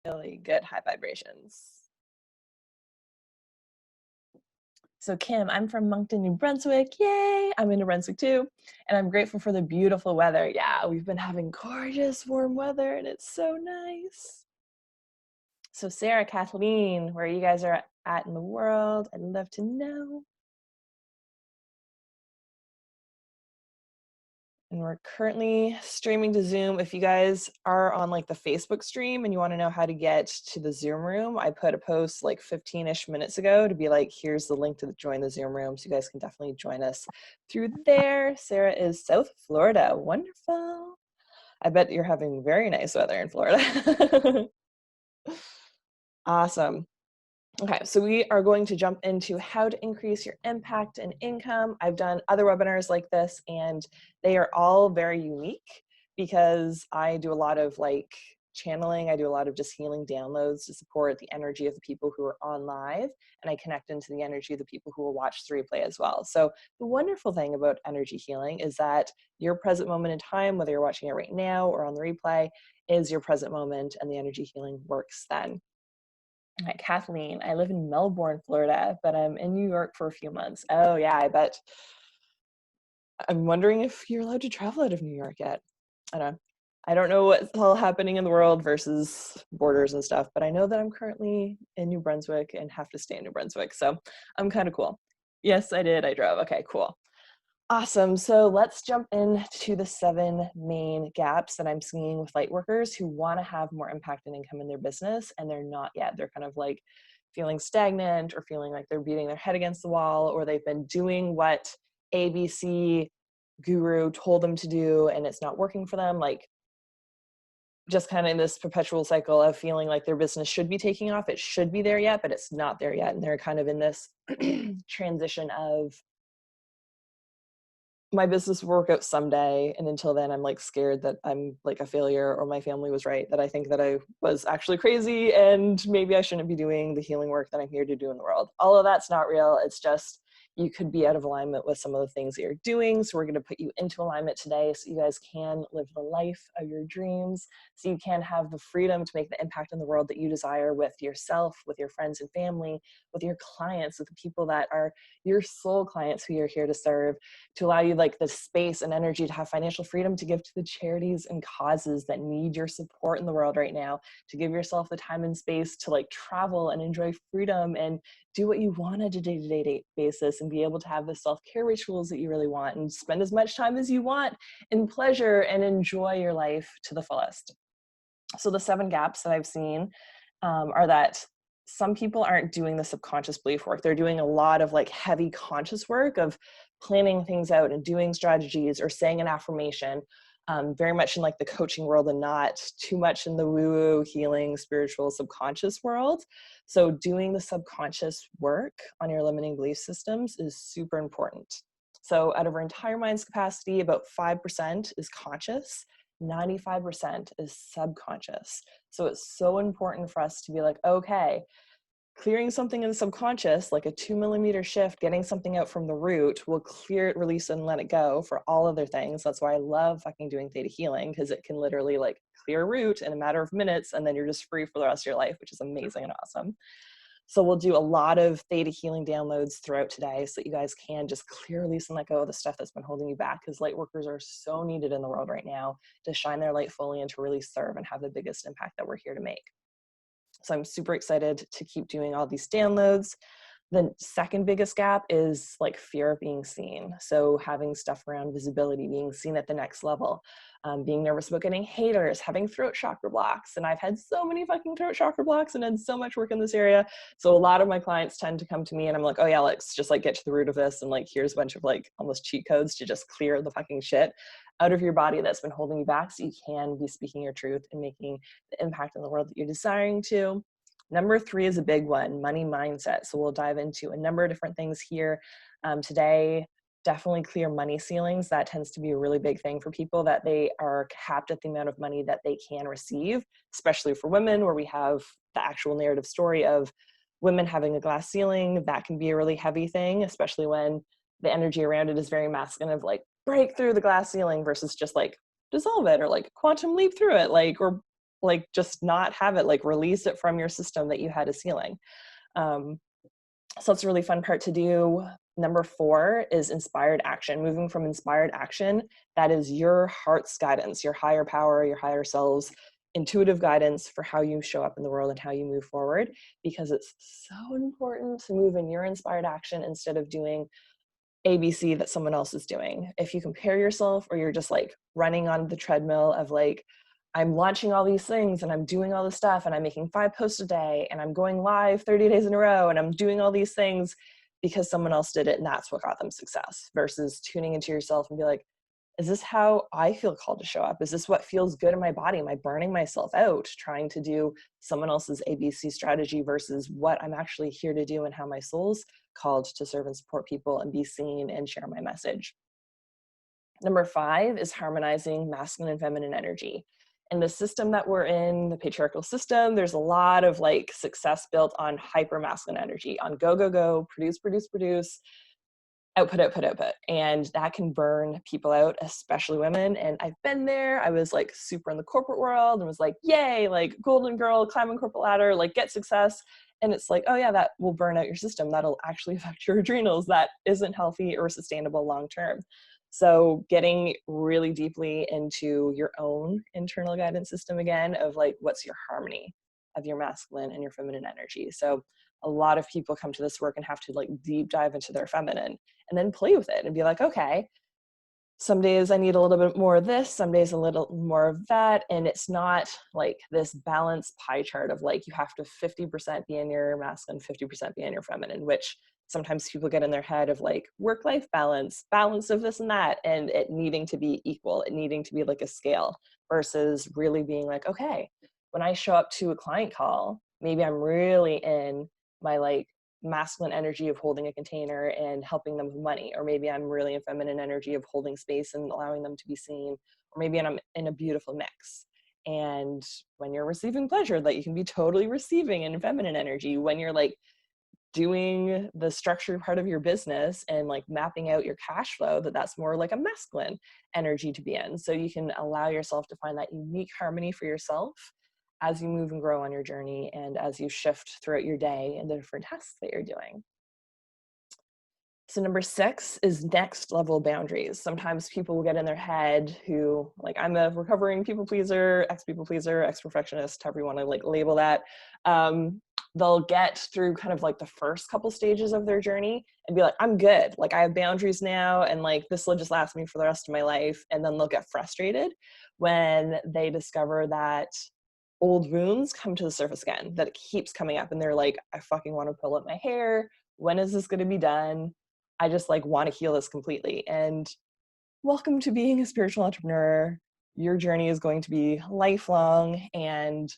really good high vibrations. So Kim, I'm from Moncton, New Brunswick. Yay! I'm in New Brunswick too. And I'm grateful for the beautiful weather. Yeah, we've been having gorgeous warm weather and it's so nice. So Sarah, Kathleen, where you guys are at in the world, I'd love to know. And we're currently streaming to Zoom. If you guys are on like the Facebook stream and you want to know how to get to the Zoom room, I put a post like 15-ish minutes ago to be like, here's the link to join the Zoom room. So you guys can definitely join us through there. Sarah is South Florida. Wonderful. I bet you're having very nice weather in Florida. Awesome. Okay, so we are going to jump into how to increase your impact and income. I've done other webinars like this and they are all very unique because I do a lot of like channeling. I do a lot of just healing downloads to support the energy of the people who are on live, and I connect into the energy of the people who will watch the replay as well. So the wonderful thing about energy healing is that your present moment in time, whether you're watching it right now or on the replay, is your present moment, and the energy healing works then. Hi, Kathleen. I live in Melbourne, Florida, but I'm in New York for a few months. Oh yeah, I bet. I'm wondering if you're allowed to travel out of New York yet. I don't know. I don't know what's all happening in the world versus borders and stuff, but I know that I'm currently in New Brunswick and have to stay in New Brunswick, so I'm kind of cool. Yes, I did. I drove. Okay, cool. Awesome. So let's jump into the 7 main gaps that I'm seeing with lightworkers who want to have more impact and income in their business, and they're not yet. They're kind of like feeling stagnant or feeling like they're beating their head against the wall, or they've been doing what ABC guru told them to do and it's not working for them. Like just kind of in this perpetual cycle of feeling like their business should be taking off. It should be there yet, but it's not there yet. And they're kind of in this transition of, my business will work out someday, and until then I'm like scared that I'm like a failure, or my family was right, that I think that I was actually crazy and maybe I shouldn't be doing the healing work that I'm here to do in the world. All of that's not real. It's just you could be out of alignment with some of the things that you're doing. So we're going to put you into alignment today so you guys can live the life of your dreams, so you can have the freedom to make the impact in the world that you desire with yourself, with your friends and family, with your clients, with the people that are your soul clients who you're here to serve, to allow you like the space and energy to have financial freedom to give to the charities and causes that need your support in the world right now, to give yourself the time and space to like travel and enjoy freedom and do what you want on a day-to-day basis, and be able to have the self-care rituals that you really want, and spend as much time as you want in pleasure and enjoy your life to the fullest. So the 7 gaps that I've seen are that some people aren't doing the subconscious belief work. They're doing a lot of like heavy conscious work of planning things out and doing strategies or saying an affirmation, very much in like the coaching world and not too much in the woo-woo healing spiritual subconscious world. So doing the subconscious work on your limiting belief systems is super important. So out of our entire mind's capacity, about 5% is conscious, 95% is subconscious. So it's so important for us to be like, okay, clearing something in the subconscious, like a 2 millimeter shift, getting something out from the root will clear it, release it, and let it go for all other things. That's why I love fucking doing theta healing, because it can literally like clear a root in a matter of minutes, and then you're just free for the rest of your life, which is amazing and awesome. So we'll do a lot of theta healing downloads throughout today so that you guys can just clear, release, and let go of the stuff that's been holding you back, because light workers are so needed in the world right now to shine their light fully and to really serve and have the biggest impact that we're here to make. So I'm super excited to keep doing all these downloads. The second biggest gap is like fear of being seen. So having stuff around visibility, being seen at the next level, being nervous about getting haters, having throat chakra blocks. And I've had so many fucking throat chakra blocks and done so much work in this area. So a lot of my clients tend to come to me and I'm like, oh yeah, let's just like get to the root of this. And like, here's a bunch of like almost cheat codes to just clear the fucking shit out of your body that's been holding you back, so you can be speaking your truth and making the impact in the world that you're desiring to. Number 3 is a big one, money mindset. So we'll dive into a number of different things here today. Definitely clear money ceilings. That tends to be a really big thing for people, that they are capped at the amount of money that they can receive, especially for women, where we have the actual narrative story of women having a glass ceiling. That can be a really heavy thing, especially when the energy around it is very masculine, of like break through the glass ceiling versus just like dissolve it or like quantum leap through it, like, or like just not have it, like release it from your system that you had a ceiling. So it's a really fun part to do. Number 4 is inspired action. Moving from inspired action, that is your heart's guidance, your higher power, your higher selves, intuitive guidance for how you show up in the world and how you move forward, because it's so important to move in your inspired action instead of doing ABC that someone else is doing. If you compare yourself, or you're just like running on the treadmill of like, I'm launching all these things and I'm doing all this stuff and I'm making 5 posts a day and I'm going live 30 days in a row and I'm doing all these things because someone else did it and that's what got them success, versus tuning into yourself and be like, is this how I feel called to show up? Is this what feels good in my body? Am I burning myself out trying to do someone else's ABC strategy versus what I'm actually here to do and how my soul's called to serve and support people and be seen and share my message? Number 5 is harmonizing masculine and feminine energy. In the system that we're in, the patriarchal system, there's a lot of like success built on hyper masculine energy, on go, go, go, produce, produce, produce, output, output, output. And that can burn people out, especially women. And I've been there. I was like super in the corporate world and was like, yay, like golden girl, climbing corporate ladder, like get success. And it's like, oh yeah, that will burn out your system. That'll actually affect your adrenals. That isn't healthy or sustainable long-term. So getting really deeply into your own internal guidance system again of like, what's your harmony of your masculine and your feminine energy. So a lot of people come to this work and have to like deep dive into their feminine and then play with it and be like, okay, some days I need a little bit more of this, some days a little more of that. And it's not like this balanced pie chart of like, you have to 50% be in your masculine, 50% be in your feminine, which sometimes people get in their head of like work-life balance, balance of this and that, and it needing to be equal, it needing to be like a scale, versus really being like, okay, when I show up to a client call, maybe I'm really in my like masculine energy of holding a container and helping them with money, or maybe I'm really in feminine energy of holding space and allowing them to be seen, or maybe I'm in a beautiful mix. And when you're receiving pleasure, that you can be totally receiving in feminine energy. When you're like doing the structured part of your business and like mapping out your cash flow, that's more like a masculine energy to be in. So you can allow yourself to find that unique harmony for yourself as you move and grow on your journey and as you shift throughout your day and the different tasks that you're doing. So number 6 is next level boundaries. Sometimes people will get in their head who, like, I'm a recovering people pleaser, ex-people pleaser, ex-perfectionist, however you want to like label that. They'll get through kind of like the first couple stages of their journey and be like, I'm good. Like I have boundaries now and like this will just last me for the rest of my life. And then they'll get frustrated when they discover that old wounds come to the surface again, that it keeps coming up and they're like, I fucking want to pull up my hair. When is this going to be done? I just like want to heal this completely. And welcome to being a spiritual entrepreneur. Your journey is going to be lifelong, and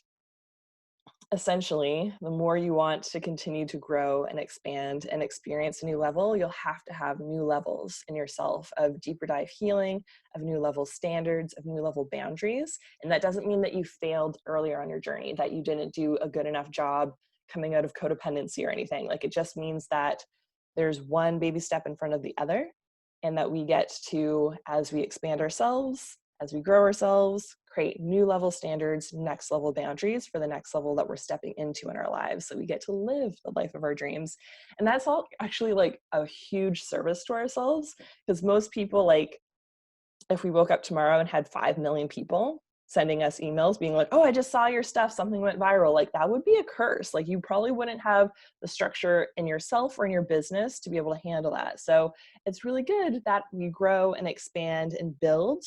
essentially, the more you want to continue to grow and expand and experience a new level, you'll have to have new levels in yourself of deeper dive healing, of new level standards, of new level boundaries. And that doesn't mean that you failed earlier on your journey, that you didn't do a good enough job coming out of codependency or anything. Like it just means that there's one baby step in front of the other, and that we get to, as we expand ourselves, as we grow ourselves, create new level standards, next level boundaries for the next level that we're stepping into in our lives. So we get to live the life of our dreams. And that's all actually like a huge service to ourselves, because most people, like, if we woke up tomorrow and had 5 million people sending us emails being like, oh, I just saw your stuff, something went viral, like that would be a curse. Like you probably wouldn't have the structure in yourself or in your business to be able to handle that. So it's really good that we grow and expand and build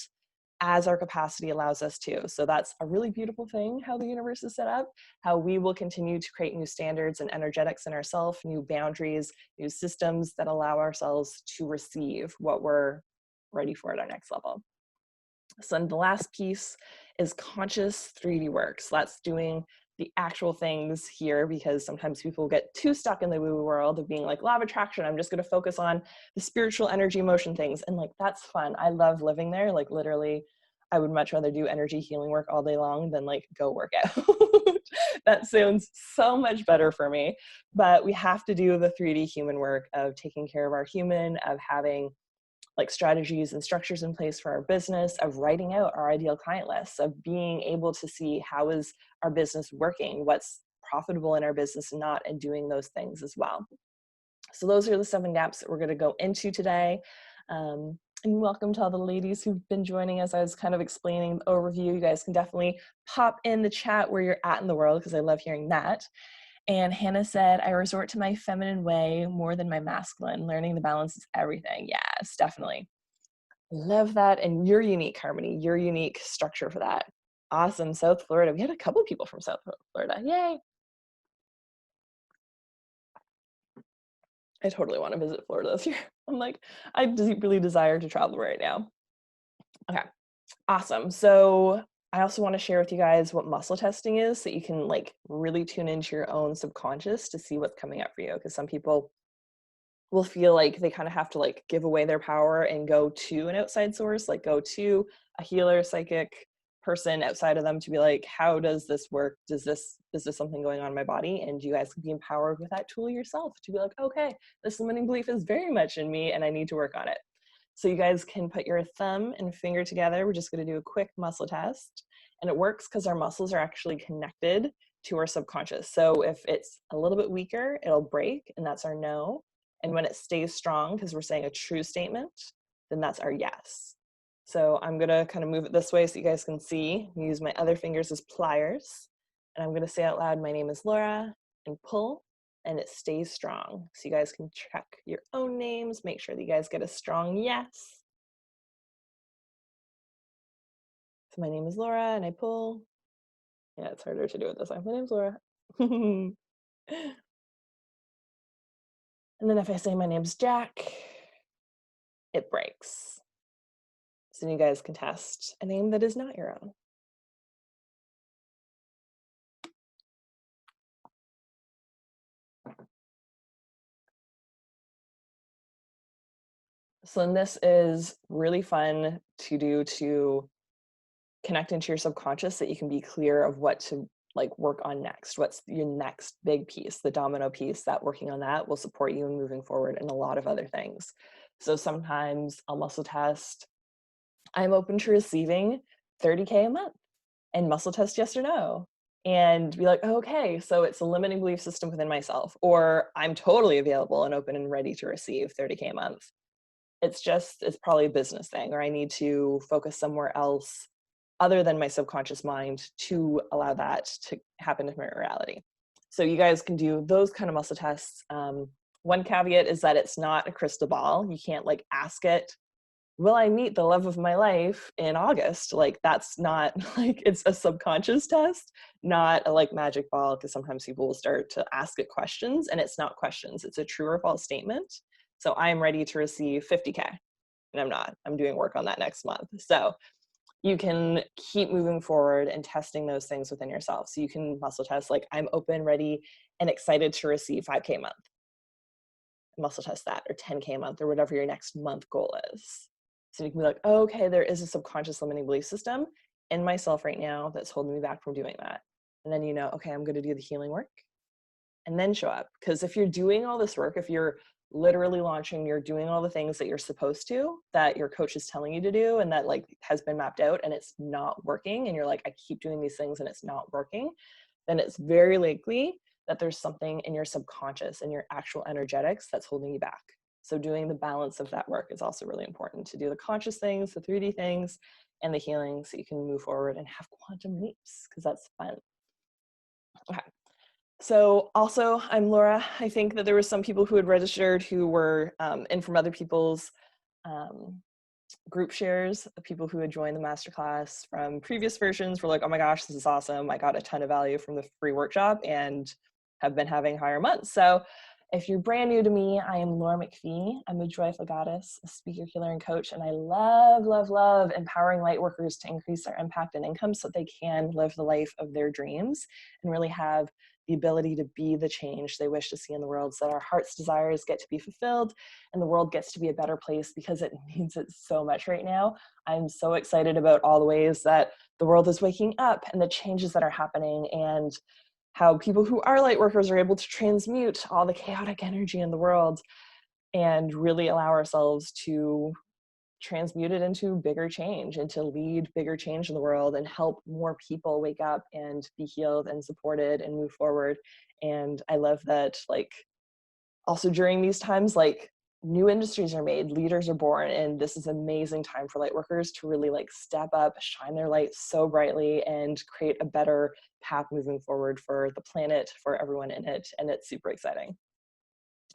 as our capacity allows us to. So that's a really beautiful thing, how the universe is set up, how we will continue to create new standards and energetics in ourselves, new boundaries, new systems that allow ourselves to receive what we're ready for at our next level. So then the last piece is conscious 3D work. So that's doing the actual things here, because sometimes people get too stuck in the woo-woo world of being like, law of attraction, I'm just going to focus on the spiritual energy emotion things. And like, that's fun. I love living there. Like literally, I would much rather do energy healing work all day long than like go work out. That sounds so much better for me. But we have to do the 3D human work of taking care of our human, of having like strategies and structures in place for our business, of writing out our ideal client lists, of being able to see how is our business working, what's profitable in our business and not, and doing those things as well. So those are the 7 gaps that we're going to go into today. And welcome to all the ladies who've been joining us. I was kind of explaining the overview. You guys can definitely pop in the chat where you're at in the world, because I love hearing that. And Hannah said, I resort to my feminine way more than my masculine. Learning the balance is everything. Yes, definitely. Love that. And you're unique, Harmony. Your unique structure for that. Awesome. South Florida. We had a couple people from South Florida. Yay. I totally want to visit Florida this year. I'm like, I really desire to travel right now. Okay, awesome. So I also want to share with you guys what muscle testing is, so you can like really tune into your own subconscious to see what's coming up for you. Because some people will feel like they kind of have to like give away their power and go to an outside source, like go to a healer, psychic person outside of them to be like, how does this work? Is this something going on in my body? And you guys can be empowered with that tool yourself to be like, okay, this limiting belief is very much in me and I need to work on it. So you guys can put your thumb and finger together. We're just going to do a quick muscle test. And it works because our muscles are actually connected to our subconscious. So if it's a little bit weaker, it'll break, and that's our no. And when it stays strong, because we're saying a true statement, then that's our yes. So I'm going to kind of move it this way so you guys can see. Use my other fingers as pliers. And I'm going to say out loud, my name is Laura, and pull, and it stays strong. So you guys can check your own names, make sure that you guys get a strong yes. So my name is Laura, and I pull. Yeah, it's harder to do it this way. My name's Laura. And then if I say my name's Jack, it breaks. So you guys can test a name that is not your own. So then this is really fun to do to connect into your subconscious, that you can be clear of what to like work on next. What's your next big piece, the domino piece, that working on that will support you in moving forward and a lot of other things. So sometimes I'll muscle test, I'm open to receiving 30K a month, and muscle test yes or no, and be like, oh, okay, so it's a limiting belief system within myself, or I'm totally available and open and ready to receive 30K a month. It's probably a business thing, or I need to focus somewhere else other than my subconscious mind to allow that to happen in my reality. So you guys can do those kind of muscle tests. One caveat is that it's not a crystal ball. You can't like ask it, will I meet the love of my life in August? Like that's not like, it's a subconscious test, not a like magic ball, because sometimes people will start to ask it questions, and it's not questions. It's a true or false statement. So I'm ready to receive 50K, and I'm not. I'm doing work on that next month. So you can keep moving forward and testing those things within yourself. So you can muscle test like, I'm open, ready, and excited to receive 5K a month. Muscle test that, or 10K a month, or whatever your next month goal is. So you can be like, oh, okay, there is a subconscious limiting belief system in myself right now that's holding me back from doing that. And then you know, okay, I'm going to do the healing work and then show up. Because if you're doing all this work, if you're literally launching, you're doing all the things that you're supposed to, that your coach is telling you to do, and that like has been mapped out, and it's not working, and you're like, I keep doing these things and it's not working, then it's very likely that there's something in your subconscious and your actual energetics that's holding you back. So doing the balance of that work is also really important, to do the conscious things, the 3D things, and the healing, so you can move forward and have quantum leaps, because that's fun. Okay. So also, I'm Laura. I think that there were some people who had registered who were in from other people's group shares. The people who had joined the masterclass from previous versions were like, oh my gosh, this is awesome. I got a ton of value from the free workshop and have been having higher months. So if you're brand new to me, I am Laura McPhee. I'm a joyful goddess, a speaker, healer, and coach. And I love, love, love empowering light workers to increase their impact and income so they can live the life of their dreams and really have the ability to be the change they wish to see in the world, so that our heart's desires get to be fulfilled and the world gets to be a better place, because it needs it so much right now. I'm so excited about all the ways that the world is waking up and the changes that are happening, and how people who are light workers are able to transmute all the chaotic energy in the world and really allow ourselves to transmute it into bigger change and to lead bigger change in the world and help more people wake up and be healed and supported and move forward. And I love that, like, also during these times, like, new industries are made, leaders are born, and this is an amazing time for lightworkers to really like step up, shine their light so brightly, and create a better path moving forward for the planet, for everyone in it. And it's super exciting.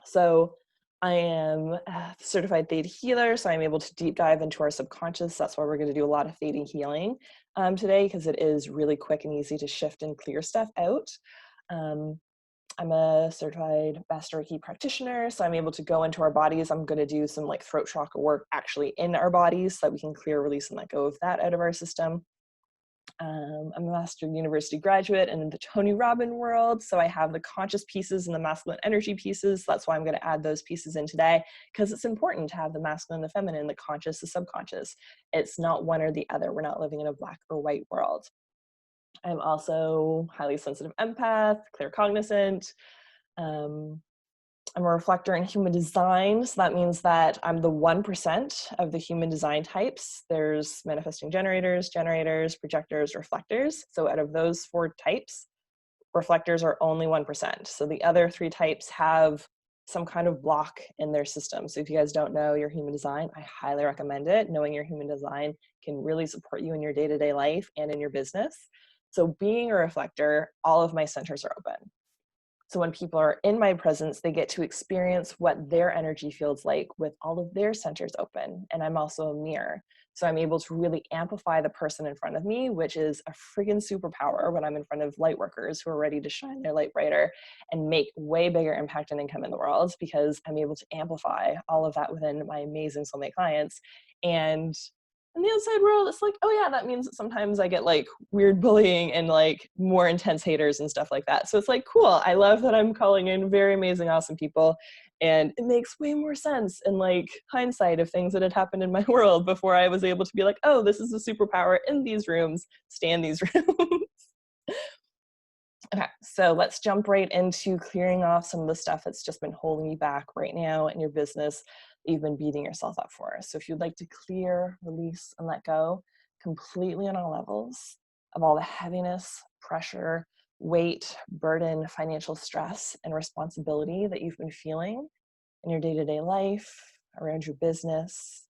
So I am a certified theta healer, so I'm able to deep dive into our subconscious. That's why we're going to do a lot of theta healing today, because it is really quick and easy to shift and clear stuff out. I'm a certified Master Reiki practitioner, so I'm able to go into our bodies. I'm going to do some like throat chakra work actually in our bodies so that we can clear, release, and let go of that out of our system. I'm a Master University graduate in the Tony Robbins world, so I have the conscious pieces and the masculine energy pieces. That's why I'm going to add those pieces in today, because it's important to have the masculine, the feminine, the conscious, the subconscious. It's not one or the other. We're not living in a black or white world. I'm also highly sensitive empath, claircognizant. I'm a reflector in human design. So that means that I'm the 1% of the human design types. There's manifesting generators, projectors, reflectors. So out of those 4 types, reflectors are only 1%. So the other 3 types have some kind of block in their system. So if you guys don't know your human design, I highly recommend it. Knowing your human design can really support you in your day-to-day life and in your business. So being a reflector, all of my centers are open. So when people are in my presence, they get to experience what their energy feels like with all of their centers open. And I'm also a mirror. So I'm able to really amplify the person in front of me, which is a friggin' superpower when I'm in front of light workers who are ready to shine their light brighter and make way bigger impact and income in the world, because I'm able to amplify all of that within my amazing soulmate clients. And in the outside world, it's like, oh yeah, that means that sometimes I get like weird bullying and like more intense haters and stuff like that. So it's like, cool. I love that I'm calling in very amazing, awesome people. And it makes way more sense in like hindsight of things that had happened in my world before I was able to be like, oh, this is a superpower in these rooms, stay in these rooms. Okay, so let's jump right into clearing off some of the stuff that's just been holding you back right now in your business that you've been beating yourself up for. So if you'd like to clear, release, and let go completely on all levels of all the heaviness, pressure, weight, burden, financial stress, and responsibility that you've been feeling in your day-to-day life, around your business,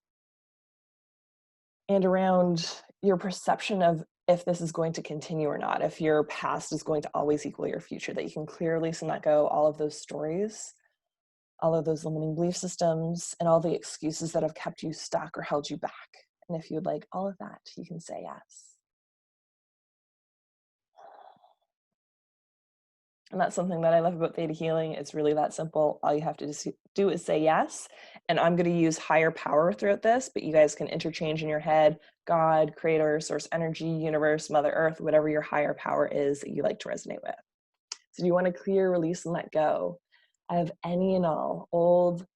and around your perception of if this is going to continue or not, if your past is going to always equal your future, that you can clearly release and let go all of those stories, all of those limiting belief systems, and all the excuses that have kept you stuck or held you back. And if you'd like all of that, you can say yes. And that's something that I love about theta healing. It's really that simple. All you have to do is say yes. And I'm going to use higher power throughout this, but you guys can interchange in your head, God, creator, source energy, universe, Mother Earth, whatever your higher power is that you like to resonate with. So you want to clear, release, and let go of any and all old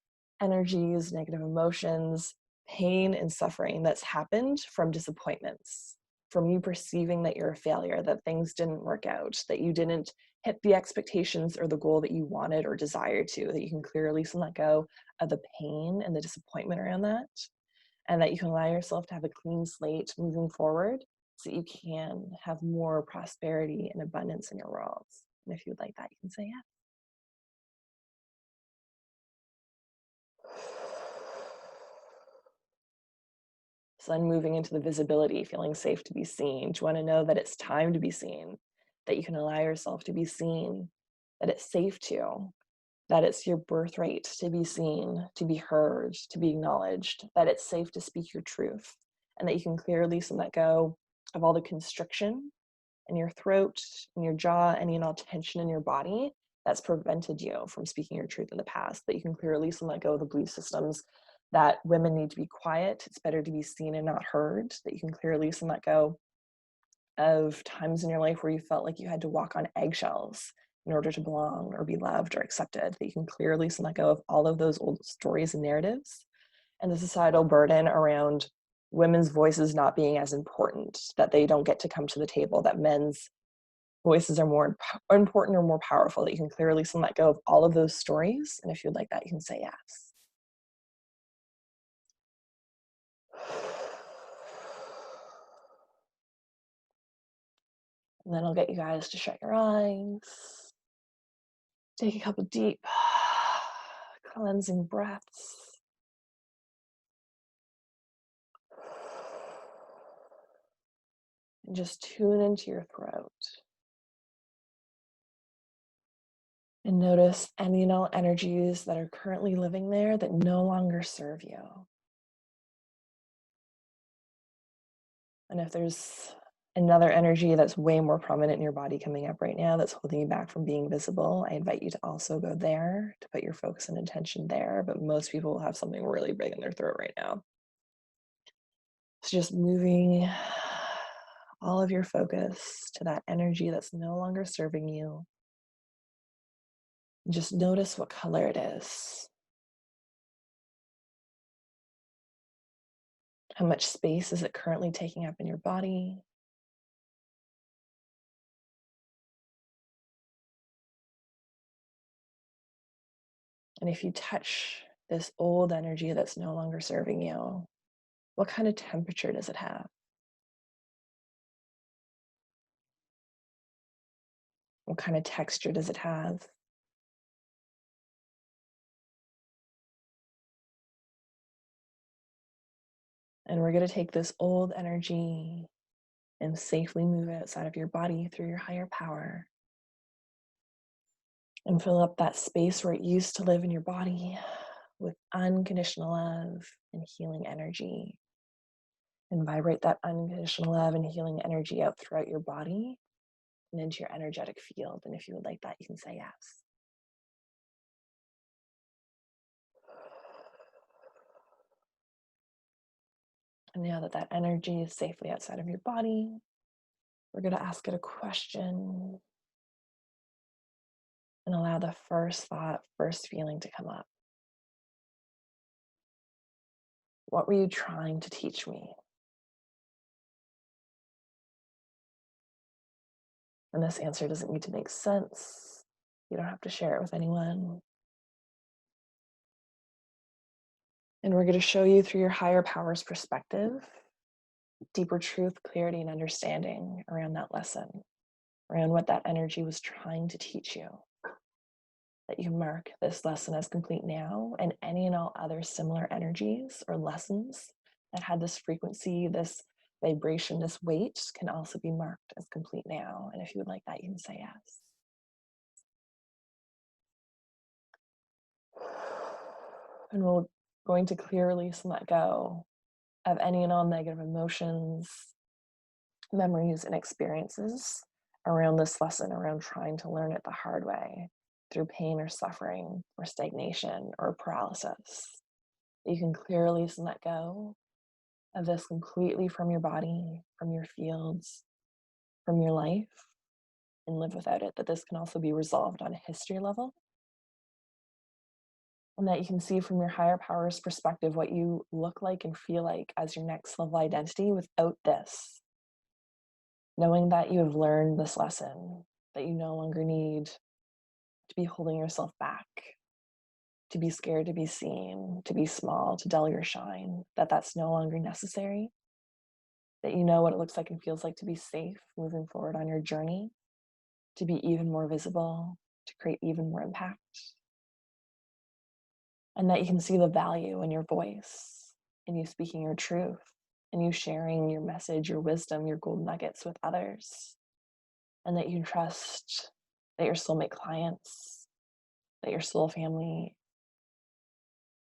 energies, negative emotions, pain, and suffering that's happened from disappointments, from you perceiving that you're a failure, that things didn't work out, that you didn't hit the expectations or the goal that you wanted or desired to, that you can clear, release, and let go of the pain and the disappointment around that, and that you can allow yourself to have a clean slate moving forward so that you can have more prosperity and abundance in your world. And if you'd like that, you can say yes. So then moving into the visibility, feeling safe to be seen. Do you want to know that it's time to be seen, that you can allow yourself to be seen, that it's safe to, that it's your birthright to be seen, to be heard, to be acknowledged, that it's safe to speak your truth, and that you can clearly release and let go of all the constriction in your throat, in your jaw, any and all tension in your body that's prevented you from speaking your truth in the past, that you can clearly release and let go of the belief systems that women need to be quiet, it's better to be seen and not heard, that you can clearly release and let go of times in your life where you felt like you had to walk on eggshells in order to belong or be loved or accepted, that you can clearly release and let go of all of those old stories and narratives, and the societal burden around women's voices not being as important, that they don't get to come to the table, that men's voices are more important or more powerful, that you can clearly release and let go of all of those stories. And if you'd like that, you can say yes. And then I'll get you guys to shut your eyes. Take a couple deep cleansing breaths. And just tune into your throat. And notice any and all energies that are currently living there that no longer serve you. And if there's another energy that's way more prominent in your body coming up right now that's holding you back from being visible, I invite you to also go there, to put your focus and intention there. But most people will have something really big in their throat right now. So just moving all of your focus to that energy that's no longer serving you. Just notice what color it is. How much space is it currently taking up in your body? And if you touch this old energy that's no longer serving you, what kind of temperature does it have? What kind of texture does it have? And we're going to take this old energy and safely move it outside of your body through your higher power. And fill up that space where it used to live in your body with unconditional love and healing energy. And vibrate that unconditional love and healing energy out throughout your body and into your energetic field. And if you would like that, you can say yes. And now that that energy is safely outside of your body, we're going to ask it a question and allow the first thought, first feeling to come up. What were you trying to teach me? And this answer doesn't need to make sense. You don't have to share it with anyone. And we're going to show you through your higher power's perspective, deeper truth, clarity, and understanding around that lesson, around what that energy was trying to teach you. That you mark this lesson as complete now, and any and all other similar energies or lessons that had this frequency, this vibration, this weight can also be marked as complete now. And if you would like that, you can say yes. And we're going to clear, release, and let go of any and all negative emotions, memories, and experiences around this lesson, around trying to learn it the hard way through pain or suffering or stagnation or paralysis. You can clear, release, and let go of this completely from your body, from your fields, from your life, and live without it. That this can also be resolved on a history level. And that you can see from your higher power's perspective what you look like and feel like as your next level identity without this. Knowing that you have learned this lesson, that you no longer need to be holding yourself back, to be scared to be seen, to be small, to dull your shine, that that's no longer necessary. That you know what it looks like and feels like to be safe moving forward on your journey, to be even more visible, to create even more impact. And that you can see the value in your voice, in you speaking your truth, and you sharing your message, your wisdom, your gold nuggets with others. And that you can trust that your soulmate clients, that your soul family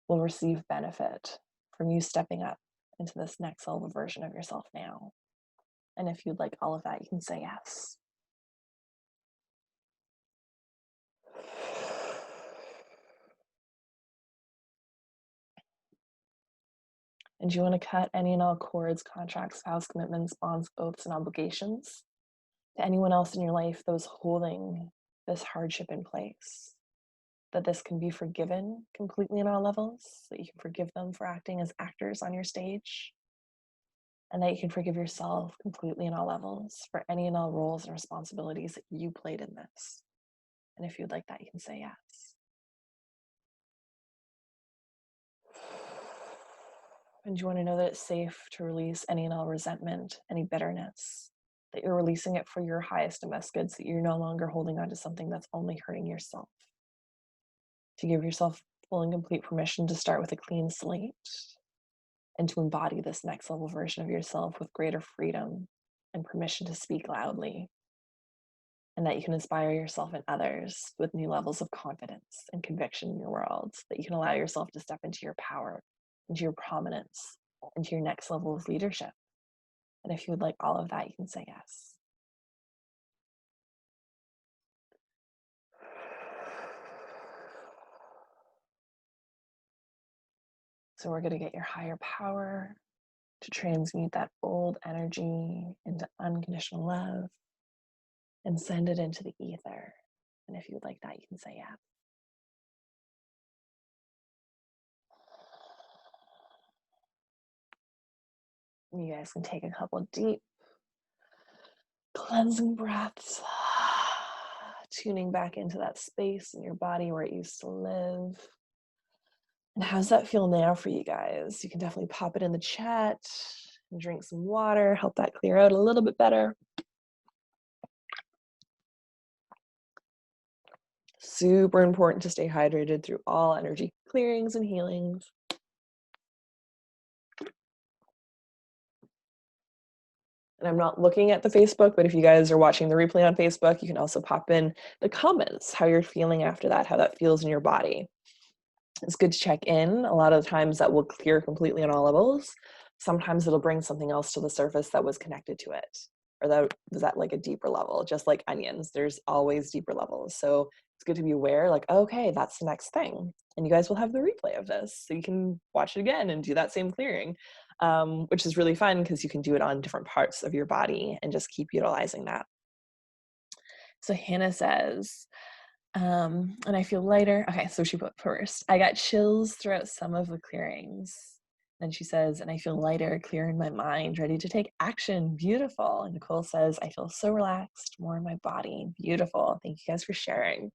will receive benefit from you stepping up into this next level version of yourself now. And if you'd like all of that, you can say yes. And you want to cut any and all cords, contracts, vows, commitments, bonds, oaths, and obligations to anyone else in your life that was holding this hardship in place. That this can be forgiven completely on all levels, that you can forgive them for acting as actors on your stage, and that you can forgive yourself completely on all levels for any and all roles and responsibilities that you played in this. And if you'd like that, you can say yes. And you want to know that it's safe to release any and all resentment, any bitterness, that you're releasing it for your highest and best good, so that you're no longer holding on to something that's only hurting yourself. To give yourself full and complete permission to start with a clean slate and to embody this next level version of yourself with greater freedom and permission to speak loudly, and that you can inspire yourself and others with new levels of confidence and conviction in your world, that you can allow yourself to step into your power, into your prominence, into your next level of leadership. And if you would like all of that, you can say yes. So we're going to get your higher power to transmute that old energy into unconditional love and send it into the ether. And if you would like that, you can say yes. You guys can take a couple deep cleansing breaths, tuning back into that space in your body where it used to live. And how's that feel now for you guys? You can definitely pop it in the chat and drink some water, help that clear out a little bit better. Super important to stay hydrated through all energy clearings and healings. And I'm not looking at the Facebook, but if you guys are watching the replay on Facebook, you can also pop in the comments, how you're feeling after that, how that feels in your body. It's good to check in. A lot of the times that will clear completely on all levels. Sometimes it'll bring something else to the surface that was connected to it, or that was at like a deeper level. Just like onions, there's always deeper levels. So it's good to be aware, like, okay, that's the next thing. And you guys will have the replay of this, so you can watch it again and do that same clearing, which is really fun because you can do it on different parts of your body and just keep utilizing that. So Hannah says, and I feel lighter. Okay, so she put first, I got chills throughout some of the clearings. Then she says, and I feel lighter, clear in my mind, ready to take action. Beautiful. And Nicole says, I feel so relaxed, more in my body. Beautiful. Thank you guys for sharing.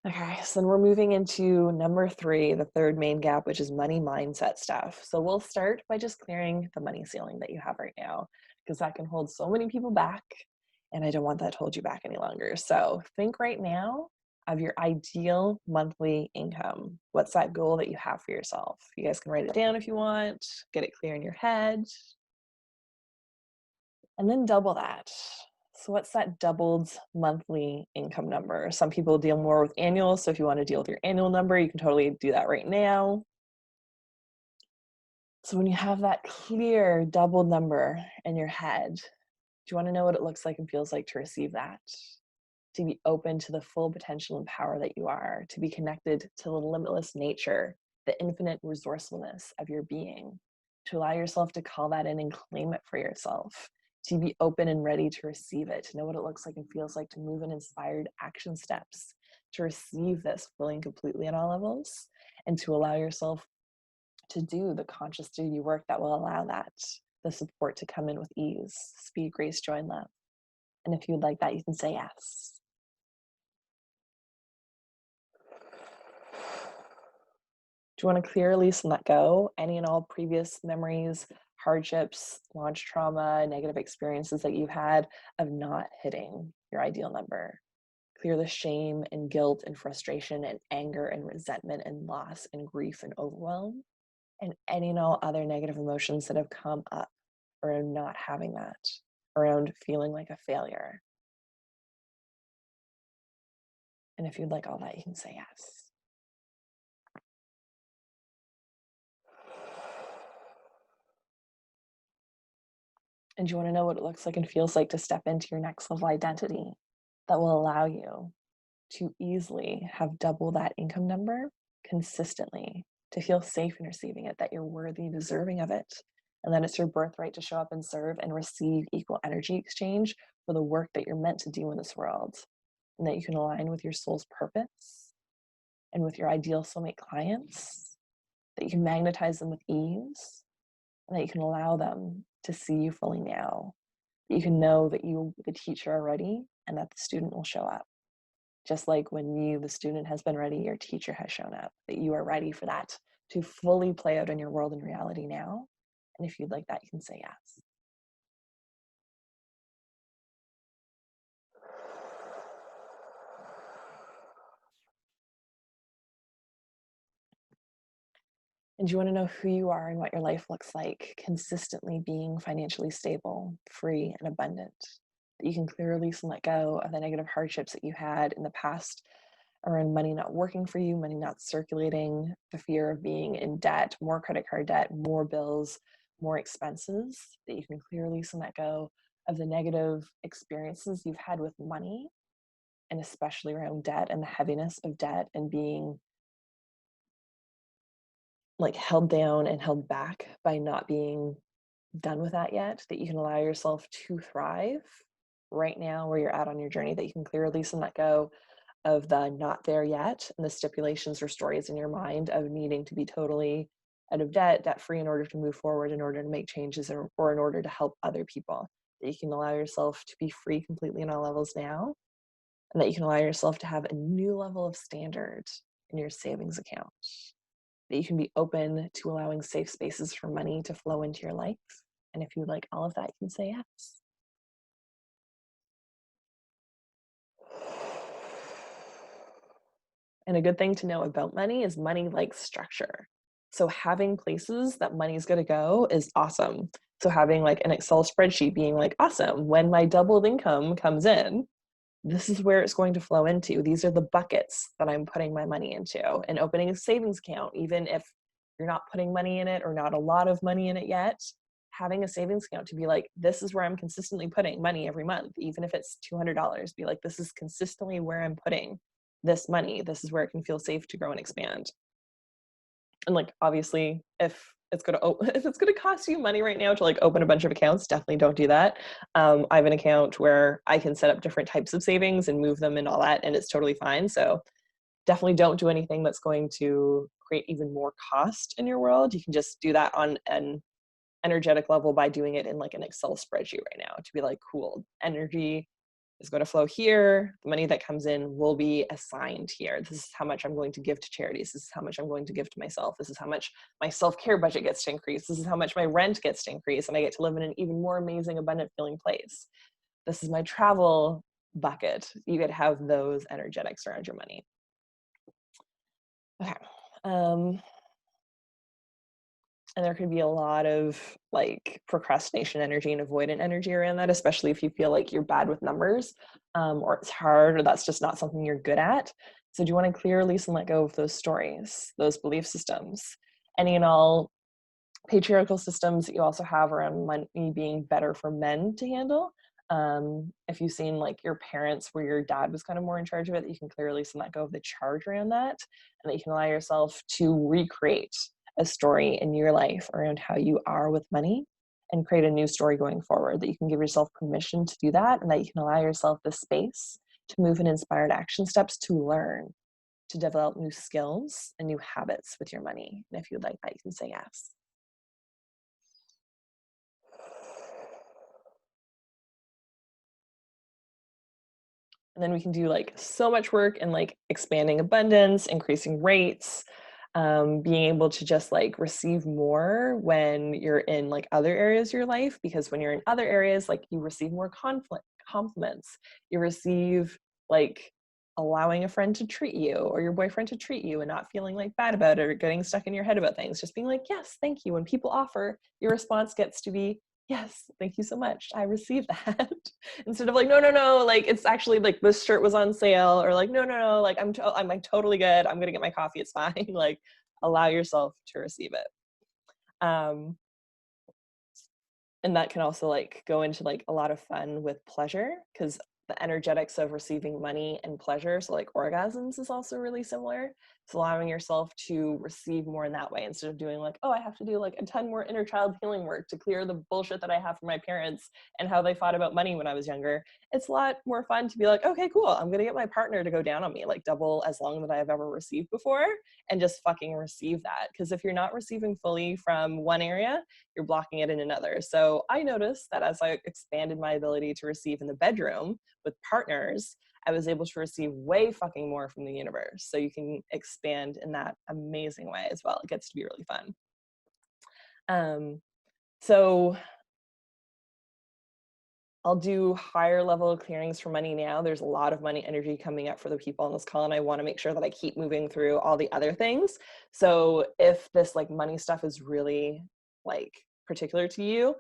Okay, so then we're moving into number 3, the third main gap, which is money mindset stuff. So we'll start by just clearing the money ceiling that you have right now, because that can hold so many people back. And I don't want that to hold you back any longer. So think right now of your ideal monthly income. What's that goal that you have for yourself? You guys can write it down if you want, get it clear in your head. And then double that. So what's that doubled monthly income number? Some people deal more with annual. So if you want to deal with your annual number, you can totally do that right now. So when you have that clear doubled number in your head, do you want to know what it looks like and feels like to receive that? To be open to the full potential and power that you are, to be connected to the limitless nature, the infinite resourcefulness of your being, to allow yourself to call that in and claim it for yourself, to be open and ready to receive it, to know what it looks like and feels like to move in inspired action steps, to receive this fully and completely on all levels, and to allow yourself to do the conscious duty work that will allow that, the support to come in with ease, speed, grace, joy, and love. And if you'd like that, you can say yes. Do you want to clear, release, and let go any and all previous memories, hardships, launch trauma, negative experiences that you've had of not hitting your ideal number? Clear the shame and guilt and frustration and anger and resentment and loss and grief and overwhelm, and any and all other negative emotions that have come up around not having that, around feeling like a failure. And if you'd like all that, you can say yes. And you want to know what it looks like and feels like to step into your next level identity that will allow you to easily have double that income number consistently, to feel safe in receiving it, that you're worthy, deserving of it, and that it's your birthright to show up and serve and receive equal energy exchange for the work that you're meant to do in this world, and that you can align with your soul's purpose and with your ideal soulmate clients, that you can magnetize them with ease, and that you can allow them to see you fully now, that you can know that you, the teacher, are ready and that the student will show up. Just like when you, the student, has been ready, your teacher has shown up, that you are ready for that to fully play out in your world and reality now. And if you'd like that, you can say yes. And you want to know who you are and what your life looks like, consistently being financially stable, free, and abundant. That you can clear, release, and let go of the negative hardships that you had in the past around money not working for you, money not circulating, the fear of being in debt, more credit card debt, more bills, more expenses. That you can clear, release, and let go of the negative experiences you've had with money, and especially around debt and the heaviness of debt and being like held down and held back by not being done with that yet, that you can allow yourself to thrive right now where you're at on your journey, that you can clear, release, and let go of the not there yet and the stipulations or stories in your mind of needing to be totally out of debt, debt free in order to move forward, in order to make changes, or in order to help other people. That you can allow yourself to be free completely on all levels now, and that you can allow yourself to have a new level of standard in your savings account. That you can be open to allowing safe spaces for money to flow into your life. And if you like all of that, you can say yes. And a good thing to know about money is money likes structure. So having places that money's going to go is awesome. So having like an Excel spreadsheet being like, awesome, when my doubled income comes in, this is where it's going to flow into. These are the buckets that I'm putting my money into. And opening a savings account, even if you're not putting money in it or not a lot of money in it yet, having a savings account to be like, this is where I'm consistently putting money every month, even if it's $200, be like, this is consistently where I'm putting this money. This is where it can feel safe to grow and expand. And like, obviously, if it's going to cost you money right now to like open a bunch of accounts, definitely don't do that. I have an account where I can set up different types of savings and move them and all that, and it's totally fine. So definitely don't do anything that's going to create even more cost in your world. You can just do that on an energetic level by doing it in like an Excel spreadsheet right now, to be like, cool, energy is going to flow here. The money that comes in will be assigned here. This is how much I'm going to give to charities. This is how much I'm going to give to myself. This is how much my self-care budget gets to increase. This is how much my rent gets to increase. And I get to live in an even more amazing, abundant feeling place. This is my travel bucket. You get to have those energetics around your money. Okay. And there could be a lot of like procrastination energy and avoidant energy around that, especially if you feel like you're bad with numbers, or it's hard, or that's just not something you're good at. So do you want to clear, release, and let go of those stories, those belief systems, any and all patriarchal systems that you also have around money being better for men to handle? If you've seen like your parents where your dad was kind of more in charge of it, that you can clear, release, and let go of the charge around that, and that you can allow yourself to recreate a story in your life around how you are with money and create a new story going forward, that you can give yourself permission to do that, and that you can allow yourself the space to move in inspired action steps to learn, to develop new skills and new habits with your money. And if you'd like that, you can say yes. And then we can do like so much work in like expanding abundance, increasing rates, being able to just like receive more when you're in like other areas of your life, because when you're in other areas, like you receive more compliments, you receive like allowing a friend to treat you or your boyfriend to treat you and not feeling like bad about it or getting stuck in your head about things, just being like, yes, thank you. When people offer, your response gets to be, yes, thank you so much, I received that. Instead of like, no, no, no, like it's actually like this shirt was on sale, or like, no, no, no, like I'm like totally good, I'm gonna get my coffee, it's fine. Like allow yourself to receive it. And that can also like go into like a lot of fun with pleasure, because the energetics of receiving money and pleasure, so like orgasms, is also really similar. It's allowing yourself to receive more in that way, instead of doing like, oh, I have to do like a ton more inner child healing work to clear the bullshit that I have from my parents and how they thought about money when I was younger. It's a lot more fun to be like, okay, cool, I'm gonna get my partner to go down on me like double as long that I've ever received before, and just fucking receive that. Because if you're not receiving fully from one area, you're blocking it in another. So I noticed that as I expanded my ability to receive in the bedroom with partners, I was able to receive way fucking more from the universe. So you can expand in that amazing way as well. It gets to be really fun. So I'll do higher level clearings for money now. There's a lot of money energy coming up for the people on this call, and I want to make sure that I keep moving through all the other things. So if this like money stuff is really like particular to you,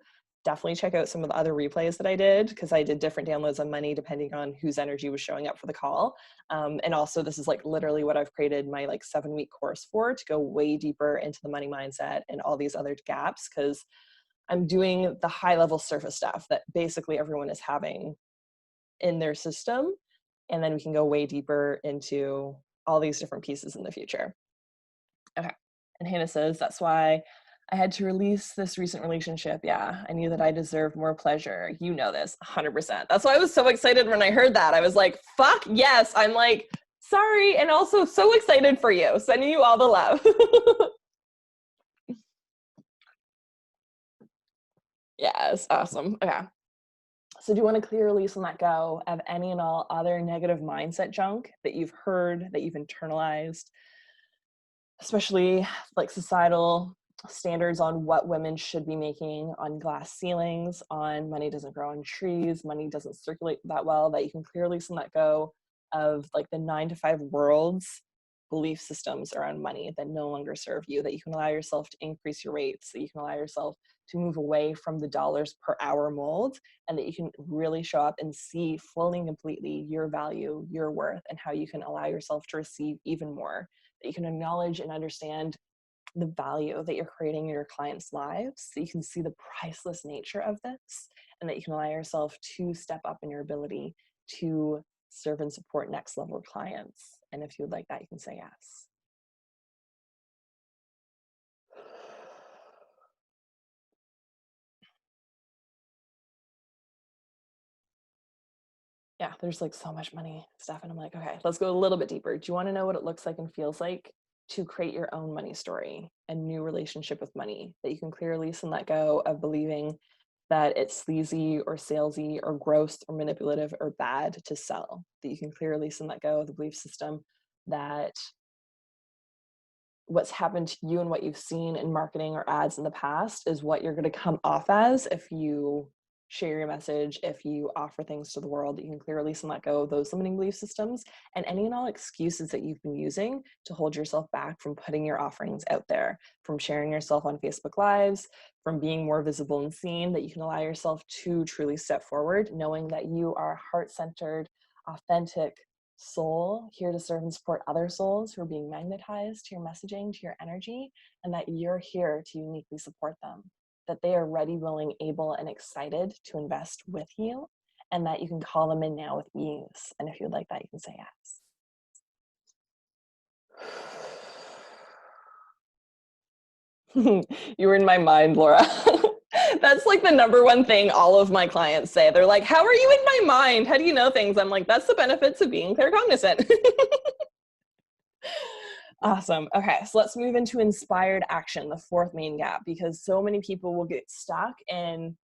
definitely check out some of the other replays that I did, because I did different downloads on money depending on whose energy was showing up for the call. And also this is like literally what I've created my like 7-week course for, to go way deeper into the money mindset and all these other gaps, because I'm doing the high level surface stuff that basically everyone is having in their system. And then we can go way deeper into all these different pieces in the future. Okay. And Hannah says, that's why I had to release this recent relationship. Yeah, I knew that I deserved more pleasure. You know this 100%. That's why I was so excited when I heard that. I was like, fuck yes. I'm like, sorry. And also so excited for you. Sending you all the love. Yes, awesome. Okay. So do you want to clear, release, and let go of any and all other negative mindset junk that you've heard, that you've internalized, especially like societal standards on what women should be making, on glass ceilings, on money doesn't grow on trees, money doesn't circulate that well, that you can clear, release, and let go of like the 9-to-5 world's belief systems around money that no longer serve you, that you can allow yourself to increase your rates, that you can allow yourself to move away from the dollars per hour mold, and that you can really show up and see fully and completely your value, your worth, and how you can allow yourself to receive even more, that you can acknowledge and understand the value that you're creating in your clients' lives, so you can see the priceless nature of this, and that you can allow yourself to step up in your ability to serve and support next level clients. And if you would like that, you can say yes. Yeah, there's like so much money stuff. And I'm like, okay, let's go a little bit deeper. Do you want to know what it looks like and feels like to create your own money story, a new relationship with money, that you can clear, release, and let go of believing that it's sleazy or salesy or gross or manipulative or bad to sell, that you can clear, release, and let go of the belief system that what's happened to you and what you've seen in marketing or ads in the past is what you're going to come off as if you share your message, if you offer things to the world. That you can clear, release, and let go of those limiting belief systems and any and all excuses that you've been using to hold yourself back from putting your offerings out there, from sharing yourself on Facebook Lives, from being more visible and seen. That you can allow yourself to truly step forward, knowing that you are heart-centered, authentic soul, here to serve and support other souls who are being magnetized to your messaging, to your energy, and that you're here to uniquely support them, that they are ready, willing, able, and excited to invest with you, and that you can call them in now with ease. And if you'd like that, you can say yes. You were in my mind, Laura. That's like the number one thing all of my clients say. They're like, how are you in my mind? How do you know things? I'm like, that's the benefits of being claircognizant. Awesome. Okay, so let's move into inspired action, the fourth main gap, because so many people will get stuck in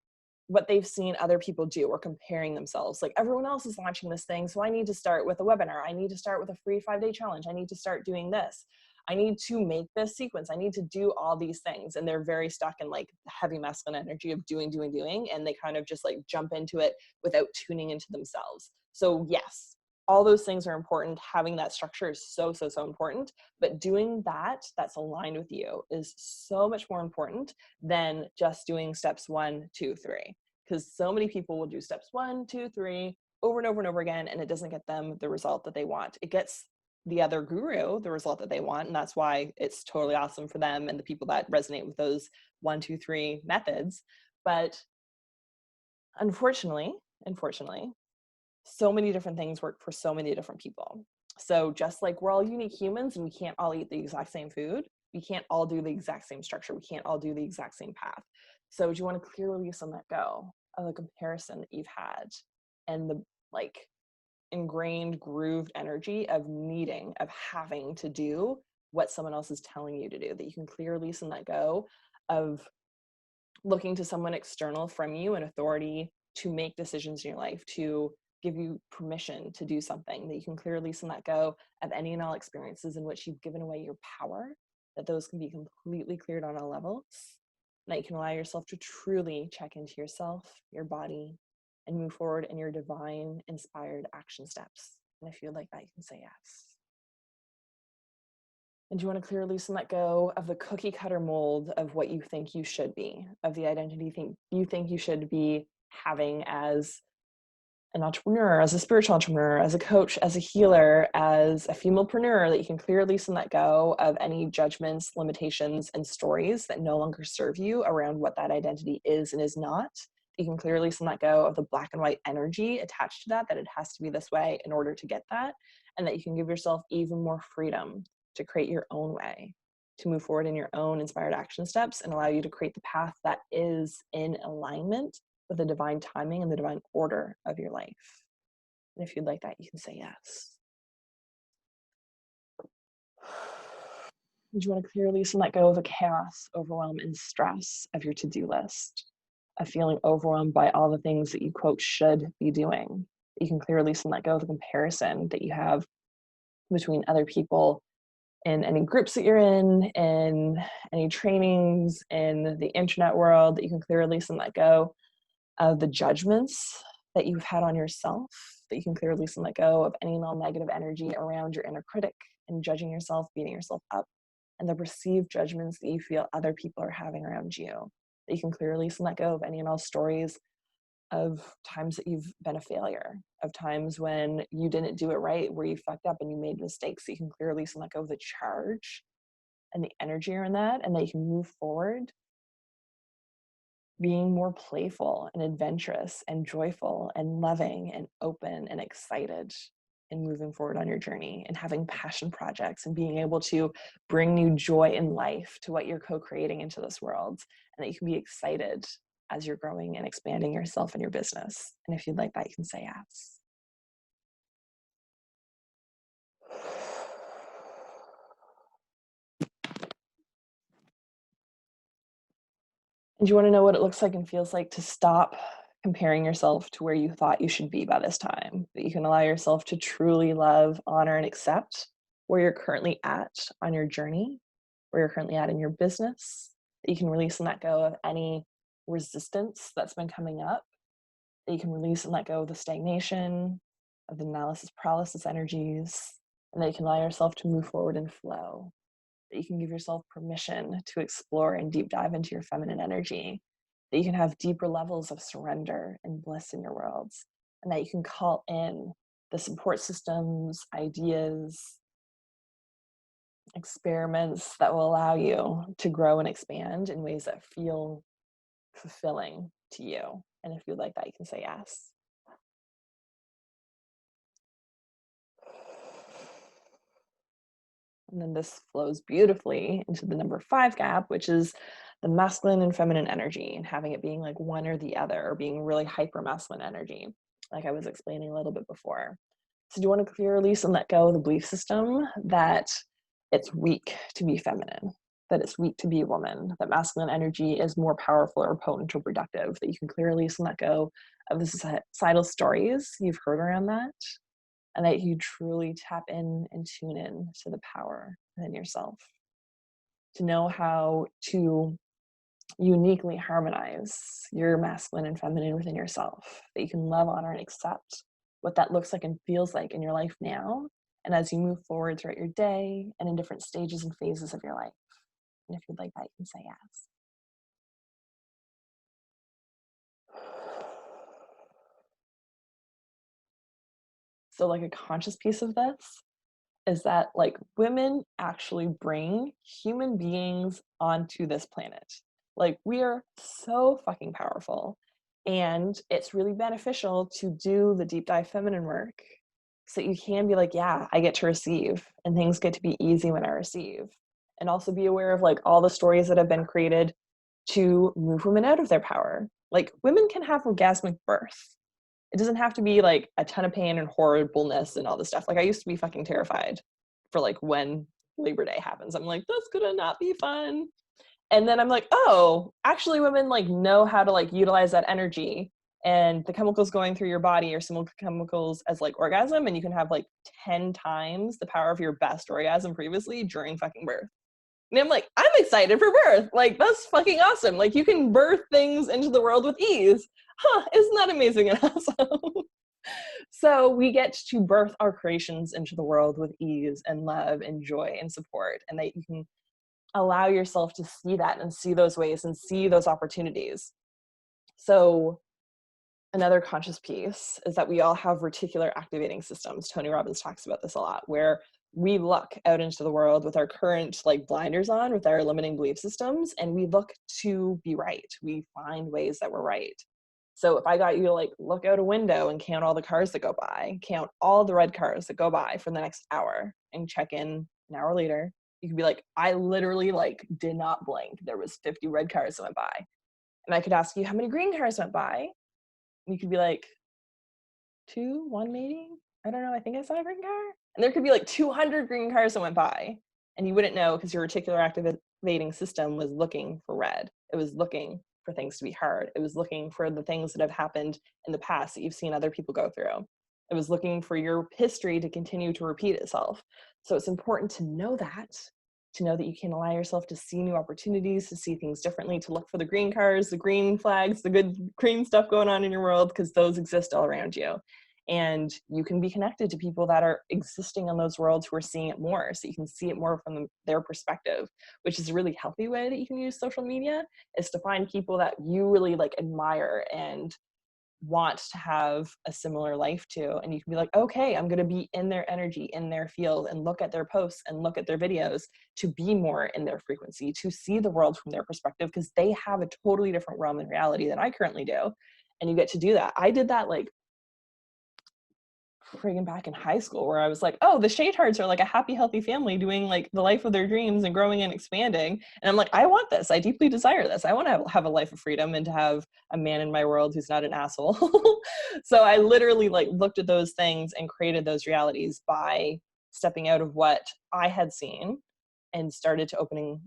what they've seen other people do or comparing themselves. Like, everyone else is launching this thing, so I need to start with a webinar. I need to start with a free 5-day challenge. I need to start doing this. I need to make this sequence. I need to do all these things. And they're very stuck in like heavy masculine energy of doing. And they kind of just like jump into it without tuning into themselves. So yes, all those things are important. Having that structure is so important. But doing that, that's aligned with you, is so much more important than just doing steps 1, 2, 3. Because so many people will do steps 1, 2, 3 over and over and over again, and it doesn't get them the result that they want. It gets the other guru the result that they want, and that's why it's totally awesome for them and the people that resonate with those 1, 2, 3 methods. But unfortunately, so many different things work for so many different people. So just like we're all unique humans and we can't all eat the exact same food, we can't all do the exact same structure, we can't all do the exact same path. So do you want to clearly release and let go of the comparison that you've had and the like ingrained grooved energy of needing, of having to do what someone else is telling you to do, that you can clearly release and let go of looking to someone external from you, an authority, to make decisions in your life, to give you permission to do something, that you can clearly release and let go of any and all experiences in which you've given away your power, that those can be completely cleared on all levels, and that you can allow yourself to truly check into yourself, your body, and move forward in your divine inspired action steps. And if you would like that, you can say yes. And you want to clear, loose, and let go of the cookie cutter mold of what you think you should be, of the identity you think you should be having as an entrepreneur, as a spiritual entrepreneur, as a coach, as a healer, as a femalepreneur, that you can clear, loose, and let go of any judgments, limitations, and stories that no longer serve you around what that identity is and is not. You can clear, loose, and let go of the black and white energy attached to that it has to be this way in order to get that, and that you can give yourself even more freedom to create your own way, to move forward in your own inspired action steps and allow you to create the path that is in alignment with the divine timing and the divine order of your life. And if you'd like that, you can say yes. And you want to clear, release, and let go of the chaos, overwhelm, and stress of your to-do list, of feeling overwhelmed by all the things that you, quote, should be doing. You can clear, release, and let go of the comparison that you have between other people in any groups that you're in any trainings, in the internet world, that you can clear, release, and let go of the judgments that you've had on yourself, that you can clear, release, and let go of any negative energy around your inner critic and judging yourself, beating yourself up, and the perceived judgments that you feel other people are having around you, that you can clear, release, and let go of any and all stories of times that you've been a failure, of times when you didn't do it right, where you fucked up and you made mistakes, that you can clear, release, and let go of the charge and the energy around that, and that you can move forward being more playful and adventurous and joyful and loving and open and excited in moving forward on your journey, and having passion projects and being able to bring new joy in life to what you're co-creating into this world, and that you can be excited as you're growing and expanding yourself and your business. And if you'd like that, you can say yes. And you want to know what it looks like and feels like to stop comparing yourself to where you thought you should be by this time, that you can allow yourself to truly love, honor, and accept where you're currently at on your journey, where you're currently at in your business, that you can release and let go of any resistance that's been coming up, that you can release and let go of the stagnation, of the analysis paralysis energies, and that you can allow yourself to move forward and flow, that you can give yourself permission to explore and deep dive into your feminine energy, that you can have deeper levels of surrender and bliss in your worlds, and that you can call in the support systems, ideas, experiments that will allow you to grow and expand in ways that feel fulfilling to you. And if you'd like that, you can say yes. And then this flows beautifully into the number 5 gap, which is the masculine and feminine energy, and having it being like one or the other, or being really hyper masculine energy, like I was explaining a little bit before. So do you want to clear, release, and let go of the belief system that it's weak to be feminine, that it's weak to be a woman, that masculine energy is more powerful or potent or productive, that you can clear, release, and let go of the societal stories you've heard around that, and that you truly tap in and tune in to the power within yourself, to know how to uniquely harmonize your masculine and feminine within yourself, that you can love, honor, and accept what that looks like and feels like in your life now, and as you move forward throughout your day and in different stages and phases of your life. And if you'd like that, you can say yes. So like a conscious piece of this is that like women actually bring human beings onto this planet. Like we are so fucking powerful, and it's really beneficial to do the deep dive feminine work so that you can be like, yeah, I get to receive, and things get to be easy when I receive. And also be aware of like all the stories that have been created to move women out of their power. Like women can have orgasmic birth. It doesn't have to be like a ton of pain and horribleness and all this stuff. Like I used to be fucking terrified for like when Labor Day happens. I'm like, that's gonna not be fun. And then I'm like, oh, actually women like know how to like utilize that energy, and the chemicals going through your body are similar chemicals as like orgasm, and you can have like 10 times the power of your best orgasm previously during fucking birth. And I'm like, I'm excited for birth. Like, that's fucking awesome. Like, you can birth things into the world with ease. Huh, isn't that amazing and awesome? So we get to birth our creations into the world with ease and love and joy and support, and that you can allow yourself to see that and see those ways and see those opportunities. So another conscious piece is that we all have reticular activating systems. Tony Robbins talks about this a lot, where we look out into the world with our current like blinders on, with our limiting belief systems, and we look to be right. We find ways that we're right. So if I got you to like look out a window and count all the cars that go by, count all the red cars that go by for the next hour, and check in an hour later, you could be like, I literally like did not blink. There was 50 red cars that went by. And I could ask you how many green cars went by. And you could be like, 2, 1 maybe? I don't know, I think I saw a green car. And there could be like 200 green cars that went by, and you wouldn't know because your reticular activating system was looking for red. It was looking for things to be hard. It was looking for the things that have happened in the past that you've seen other people go through. It was looking for your history to continue to repeat itself. So it's important to know that you can allow yourself to see new opportunities, to see things differently, to look for the green cars, the green flags, the good green stuff going on in your world, because those exist all around you. And you can be connected to people that are existing in those worlds who are seeing it more, so you can see it more from their perspective, which is a really healthy way that you can use social media, is to find people that you really like admire and want to have a similar life to, and you can be like, okay, I'm going to be in their energy, in their field, and look at their posts and look at their videos to be more in their frequency, to see the world from their perspective, because they have a totally different realm and reality than I currently do. And you get to do that. I did that like friggin' back in high school, where I was like, oh, the Shade Hearts are like a happy, healthy family doing like the life of their dreams and growing and expanding. And I'm like, I want this. I deeply desire this. I want to have a life of freedom and to have a man in my world who's not an asshole. So I literally like looked at those things and created those realities by stepping out of what I had seen and started to opening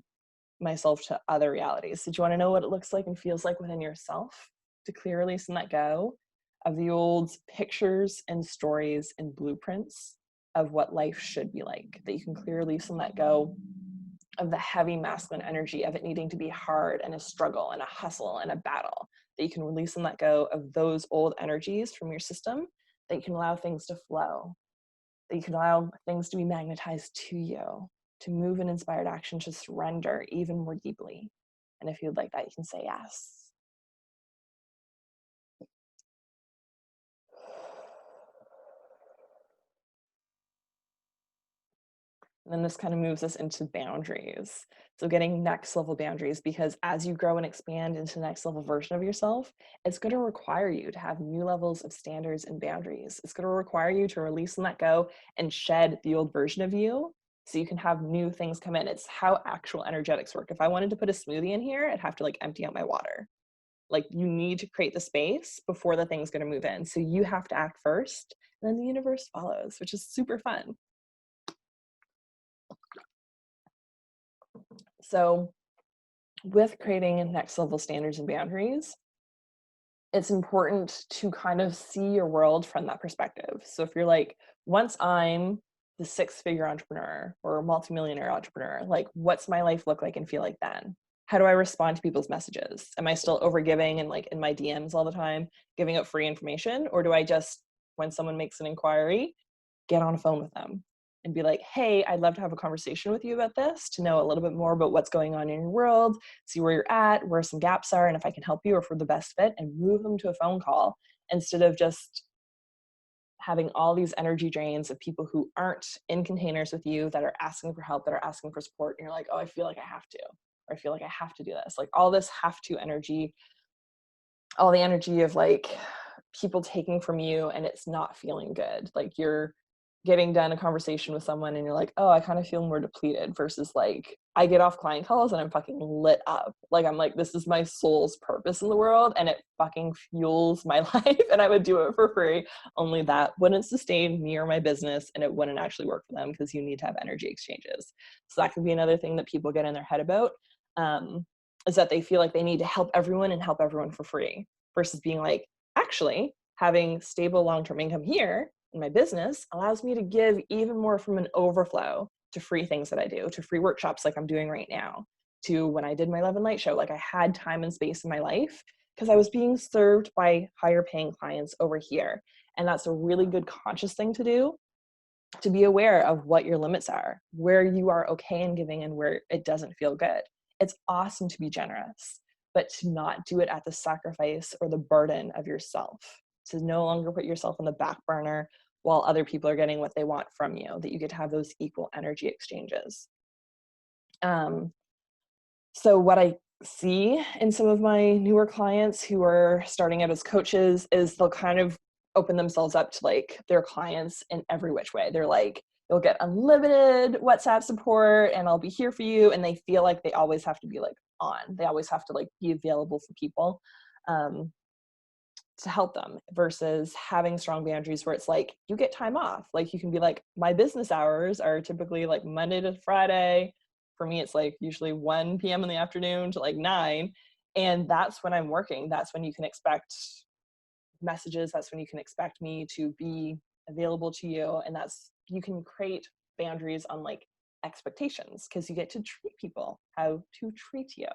myself to other realities. So do you want to know what it looks like and feels like within yourself to clear, release, and let go of the old pictures and stories and blueprints of what life should be like, that you can clear, release, and let go of the heavy masculine energy of it needing to be hard and a struggle and a hustle and a battle, that you can release and let go of those old energies from your system, that you can allow things to flow, that you can allow things to be magnetized to you, to move in inspired action, to surrender even more deeply. And if you'd like that, you can say yes. And then this kind of moves us into boundaries. So getting next level boundaries, because as you grow and expand into the next level version of yourself, it's going to require you to have new levels of standards and boundaries. It's going to require you to release and let go and shed the old version of you so you can have new things come in. It's how actual energetics work. If I wanted to put a smoothie in here, I'd have to like empty out my water. Like, you need to create the space before the thing's going to move in. So you have to act first, and then the universe follows, which is super fun. So with creating next level standards and boundaries, it's important to kind of see your world from that perspective. So if you're like, once I'm the 6-figure entrepreneur or multimillionaire entrepreneur, like, what's my life look like and feel like then? How do I respond to people's messages? Am I still overgiving and like in my DMs all the time, giving out free information? Or do I just, when someone makes an inquiry, get on a phone with them and be like, hey, I'd love to have a conversation with you about this, to know a little bit more about what's going on in your world, see where you're at, where some gaps are, and if I can help you or for the best fit, and move them to a phone call, instead of just having all these energy drains of people who aren't in containers with you, that are asking for help, that are asking for support. And you're like, oh, I feel like I have to, or I feel like I have to do this. Like, all this have to energy, all the energy of like people taking from you and it's not feeling good. Like, you're getting done a conversation with someone and you're like, oh, I kind of feel more depleted, versus like, I get off client calls and I'm fucking lit up. Like, I'm like, this is my soul's purpose in the world and it fucking fuels my life, and I would do it for free. Only that wouldn't sustain me or my business, and it wouldn't actually work for them, because you need to have energy exchanges. So that could be another thing that people get in their head about, is that they feel like they need to help everyone and help everyone for free, versus being like, actually, having stable long-term income here in my business allows me to give even more from an overflow to free things that I do, to free workshops like I'm doing right now, to when I did my Love and Light show. Like I had time and space in my life because I was being served by higher paying clients over here. And that's a really good conscious thing to do, to be aware of what your limits are, where you are okay in giving and where it doesn't feel good. It's awesome to be generous, but to not do it at the sacrifice or the burden of yourself, to no longer put yourself on the back burner while other people are getting what they want from you, that you get to have those equal energy exchanges. So what I see in some of my newer clients who are starting out as coaches is they'll kind of open themselves up to like their clients in every which way. They're like, you'll get unlimited WhatsApp support and I'll be here for you. And they feel like they always have to be like on. They always have to like be available for people to help them, versus having strong boundaries where it's like you get time off. Like you can be like, my business hours are typically like Monday to Friday. For me, it's like usually 1 p.m. in the afternoon to like 9. And that's when I'm working. That's when you can expect messages. That's when you can expect me to be available to you. And that's, you can create boundaries on like expectations because you get to treat people how to treat you.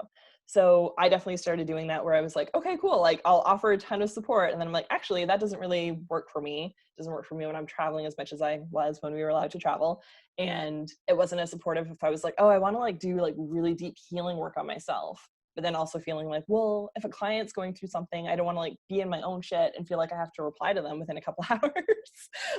So I definitely started doing that where I was like, okay, cool. Like I'll offer a ton of support. And then I'm like, actually, that doesn't really work for me. It doesn't work for me when I'm traveling as much as I was when we were allowed to travel. And it wasn't as supportive if I was like, oh, I want to like do like really deep healing work on myself. But then also feeling like, well, if a client's going through something, I don't want to like be in my own shit and feel like I have to reply to them within a couple hours.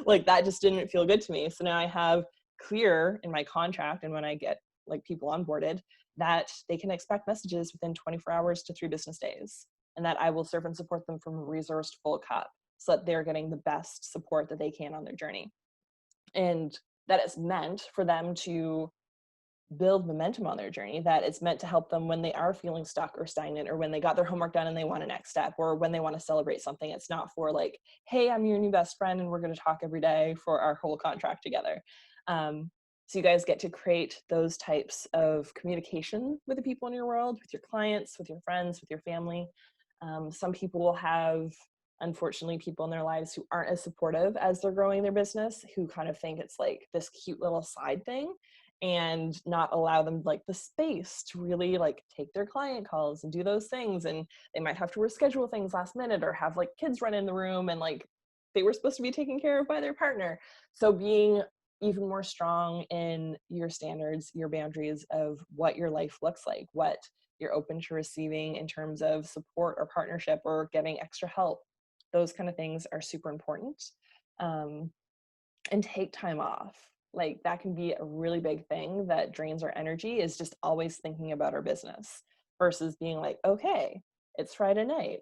Like that just didn't feel good to me. So now I have clear in my contract, and when I get like people onboarded, that they can expect messages within 24 hours to 3 business days, and that I will serve and support them from a resourced full cup so that they're getting the best support that they can on their journey. And that it's meant for them to build momentum on their journey, that it's meant to help them when they are feeling stuck or stagnant, or when they got their homework done and they want a next step, or when they want to celebrate something. It's not for like, hey, I'm your new best friend and we're going to talk every day for our whole contract together. So you guys get to create those types of communication with the people in your world, with your clients, with your friends, with your family. Some people will have, unfortunately, people in their lives who aren't as supportive as they're growing their business, who kind of think it's like this cute little side thing, and not allow them like the space to really like take their client calls and do those things. And they might have to reschedule things last minute, or have like kids run in the room and like they were supposed to be taken care of by their partner. So being even more strong in your standards, your boundaries of what your life looks like, what you're open to receiving in terms of support or partnership or getting extra help. Those kind of things are super important. And take time off. Like that can be a really big thing that drains our energy, is just always thinking about our business versus being like, okay, it's Friday night.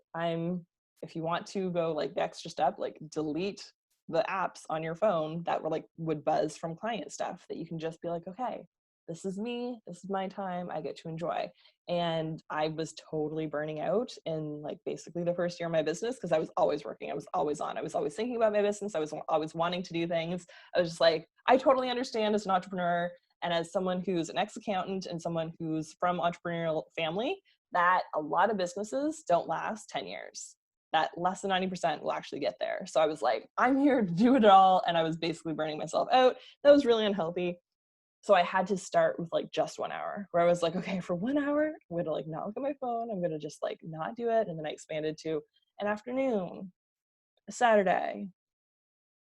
If you want to go like the extra step, like delete the apps on your phone that were like would buzz from client stuff, that you can just be like, okay, this is me, this is my time, I get to enjoy. And I was totally burning out in like basically the first year of my business, because I was always working, I was always on, I was always thinking about my business, I was always wanting to do things. I was just like, I totally understand as an entrepreneur and as someone who's an ex-accountant and someone who's from entrepreneurial family, that a lot of businesses don't last 10 years. That less than 90% will actually get there. So I was like, I'm here to do it all. And I was basically burning myself out. That was really unhealthy. So I had to start with like just 1 hour, where I was like, okay, for 1 hour, I'm going to like not look at my phone. I'm going to just like not do it. And then I expanded to an afternoon, a Saturday,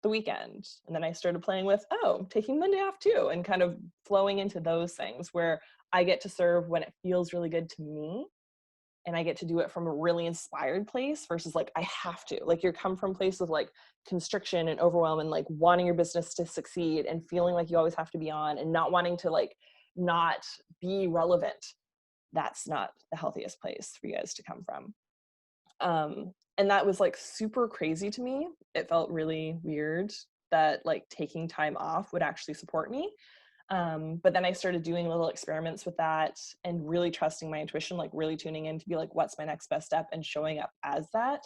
the weekend. And then I started playing with, taking Monday off too, and kind of flowing into those things where I get to serve when it feels really good to me. And I get to do it from a really inspired place versus like, I have to. Like you're come from a place of like constriction and overwhelm and like wanting your business to succeed and feeling like you always have to be on and not wanting to like not be relevant. That's not the healthiest place for you guys to come from. And that was like super crazy to me. It felt really weird that like taking time off would actually support me. But then I started doing little experiments with that and really trusting my intuition, like really tuning in to be like, what's my next best step, and showing up as that.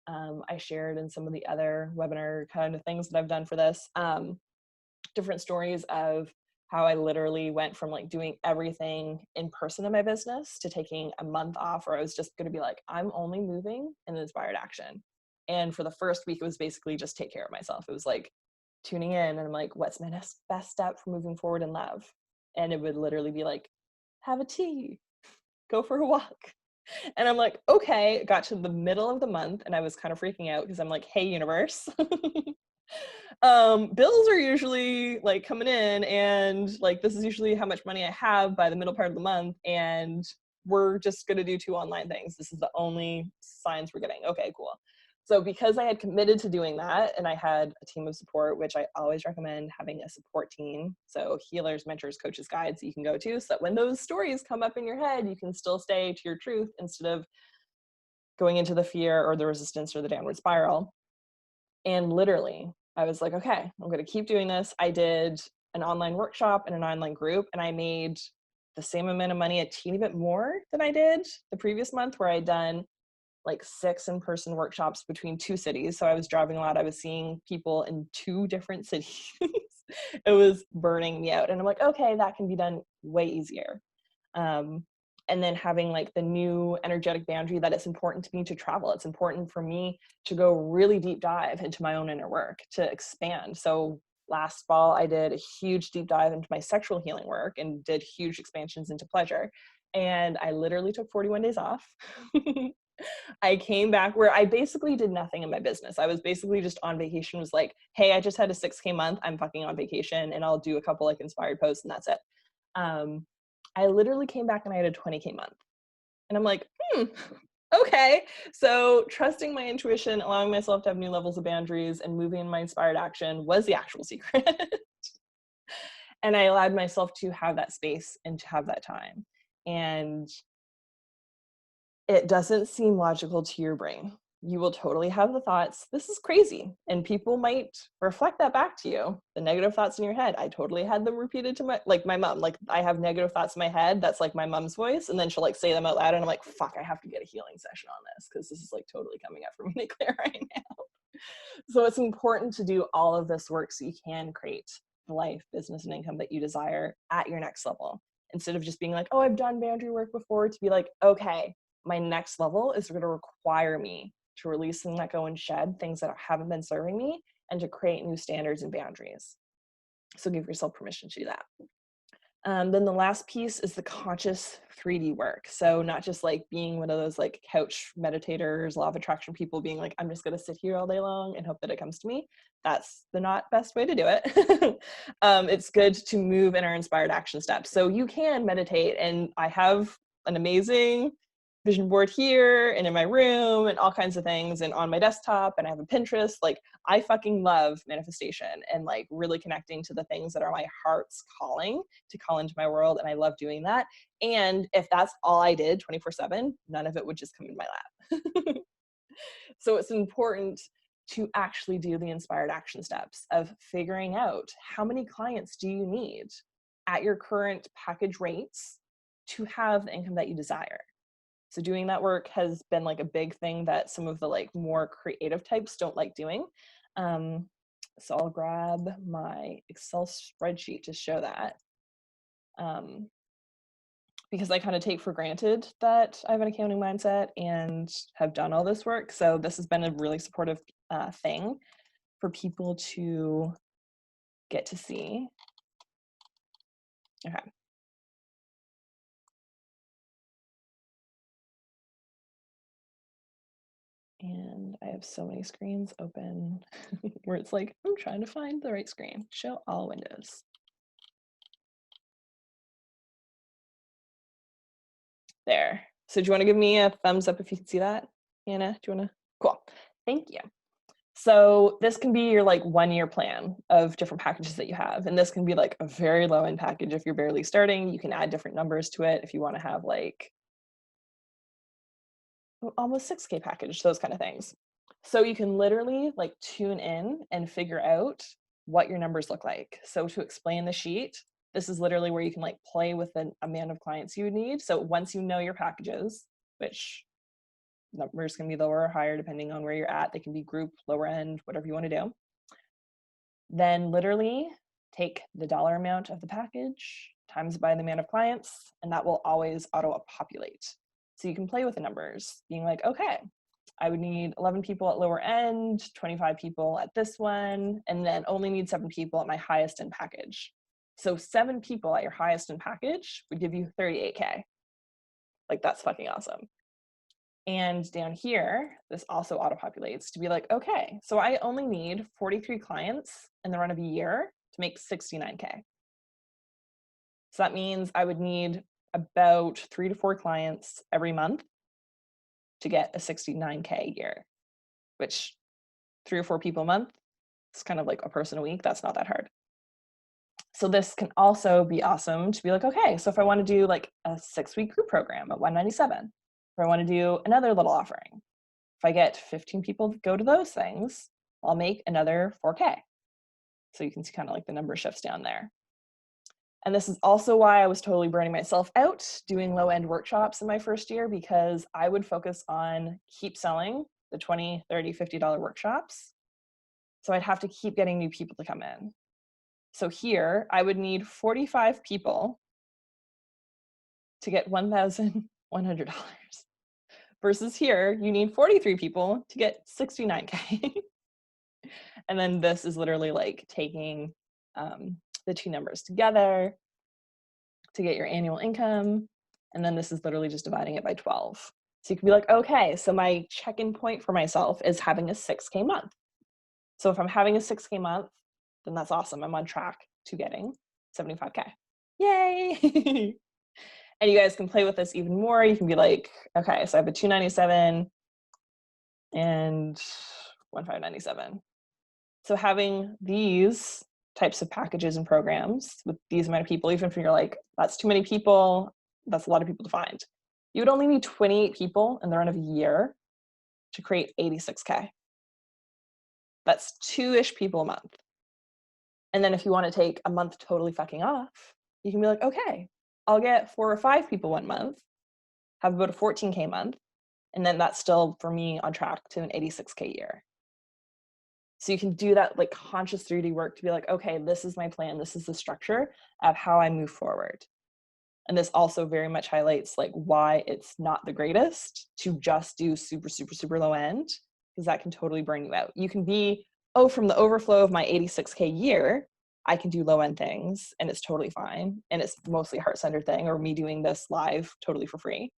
I shared in some of the other webinar kind of things that I've done for this, different stories of how I literally went from like doing everything in person in my business to taking a month off, where I was just going to be like, I'm only moving in inspired action. And for the first week, it was basically just take care of myself. It was like, tuning in and I'm like, what's my next best step for moving forward in love? And it would literally be like, have a tea, go for a walk. And I'm like, okay, got to the middle of the month and I was kind of freaking out because I'm like, hey, universe, bills are usually like coming in and like, this is usually how much money I have by the middle part of the month. And we're just going to do 2 online things. This is the only signs we're getting. Okay, cool. So because I had committed to doing that and I had a team of support, which I always recommend having a support team. So healers, mentors, coaches, guides that you can go to so that when those stories come up in your head, you can still stay to your truth instead of going into the fear or the resistance or the downward spiral. And literally, I was like, okay, I'm going to keep doing this. I did an online workshop and an online group, and I made the same amount of money, a teeny bit more than I did the previous month, where I'd done like 6 in-person workshops between 2 cities. So I was driving a lot. I was seeing people in 2 different cities. It was burning me out. And I'm like, okay, that can be done way easier. And then having like the new energetic boundary that it's important to me to travel. It's important for me to go really deep dive into my own inner work, to expand. So last fall, I did a huge deep dive into my sexual healing work and did huge expansions into pleasure. And I literally took 41 days off. I came back where I basically did nothing in my business. I was basically just on vacation, was like, hey, I just had a 6K month. I'm fucking on vacation and I'll do a couple like inspired posts and that's it. I literally came back and I had a 20K month. And I'm like, okay. So trusting my intuition, allowing myself to have new levels of boundaries and moving in my inspired action was the actual secret. And I allowed myself to have that space and to have that time. And it doesn't seem logical to your brain. You will totally have the thoughts, this is crazy. And people might reflect that back to you. The negative thoughts in your head. I totally had them repeated to my mom. Like I have negative thoughts in my head. That's like my mom's voice. And then she'll like say them out loud. And I'm like, fuck, I have to get a healing session on this. Cause this is like totally coming up for me to clear right now. So it's important to do all of this work so you can create the life, business, and income that you desire at your next level. Instead of just being like, oh, I've done boundary work before, to be like, okay, my next level is going to require me to release and let go and shed things that haven't been serving me and to create new standards and boundaries. So give yourself permission to do that. Then the last piece is the conscious 3D work. So not just like being one of those like couch meditators, law of attraction people being like, I'm just going to sit here all day long and hope that it comes to me. That's the not best way to do it. It's good to move in our inspired action steps. So you can meditate, and I have an amazing vision board here and in my room and all kinds of things and on my desktop, and I have a Pinterest. Like I fucking love manifestation and like really connecting to the things that are my heart's calling to call into my world. And I love doing that. And if that's all I did 24/7, none of it would just come in my lap. So it's important to actually do the inspired action steps of figuring out how many clients do you need at your current package rates to have the income that you desire. So doing that work has been like a big thing that some of the like more creative types don't like doing. So I'll grab my Excel spreadsheet to show that. Because I kind of take for granted that I have an accounting mindset and have done all this work. So this has been a really supportive thing for people to get to see. Okay. And I have so many screens open where it's like, I'm trying to find the right screen. Show all windows. There. So do you want to give me a thumbs up if you can see that? Anna, do you want to? Cool. Thank you. So this can be your like 1-year plan of different packages that you have. And this can be like a very low end package if you're barely starting. You can add different numbers to it if you want to have like almost 6K package, those kind of things. So you can literally like tune in and figure out what your numbers look like. So to explain the sheet, this is literally where you can like play with the amount of clients you would need. So once you know your packages, which numbers can be lower or higher depending on where you're at, they can be group, lower end, whatever you want to do. Then literally take the dollar amount of the package times by the amount of clients, and that will always auto-populate. So you can play with the numbers, being like, okay, I would need 11 people at lower end, 25 people at this one, and then only need 7 people at my highest end package. So 7 people at your highest end package would give you 38K. Like, that's fucking awesome. And down here, this also auto-populates to be like, okay, so I only need 43 clients in the run of a year to make 69K. So that means I would need about 3 to 4 clients every month to get a 69K a year, which 3 or 4 people a month, it's kind of like a person a week. That's not that hard. So this can also be awesome to be like, okay, so if I want to do like a 6-week group program at 197, or I want to do another little offering, if I get 15 people to go to those things, I'll make another 4K. So you can see kind of like the number shifts down there. And this is also why I was totally burning myself out doing low-end workshops in my first year, because I would focus on keep selling the $20, $30, $50 workshops. So I'd have to keep getting new people to come in. So here I would need 45 people to get $1,100 versus here you need 43 people to get 69K. And then this is literally like taking the two numbers together to get your annual income. And then this is literally just dividing it by 12. So you can be like, okay, so my check-in point for myself is having a 6K month. So if I'm having a 6K month, then that's awesome. I'm on track to getting 75K. Yay! And you guys can play with this even more. You can be like, okay, so I have a 297 and 1597. So having these types of packages and programs with these amount of people, even if you're like, that's too many people, that's a lot of people to find. You would only need 28 people in the run of a year to create 86K. That's 2-ish people a month. And then if you want to take a month totally fucking off, you can be like, okay, I'll get 4 or 5 people one month, have about a 14K month, and then that's still for me on track to an 86K year. So you can do that like conscious 3D work to be like, okay, this is my plan. This is the structure of how I move forward. And this also very much highlights like why it's not the greatest to just do super, super, super low end, because that can totally burn you out. You can be, oh, from the overflow of my 86K year, I can do low end things and it's totally fine. And it's mostly a heart-centered thing, or me doing this live totally for free.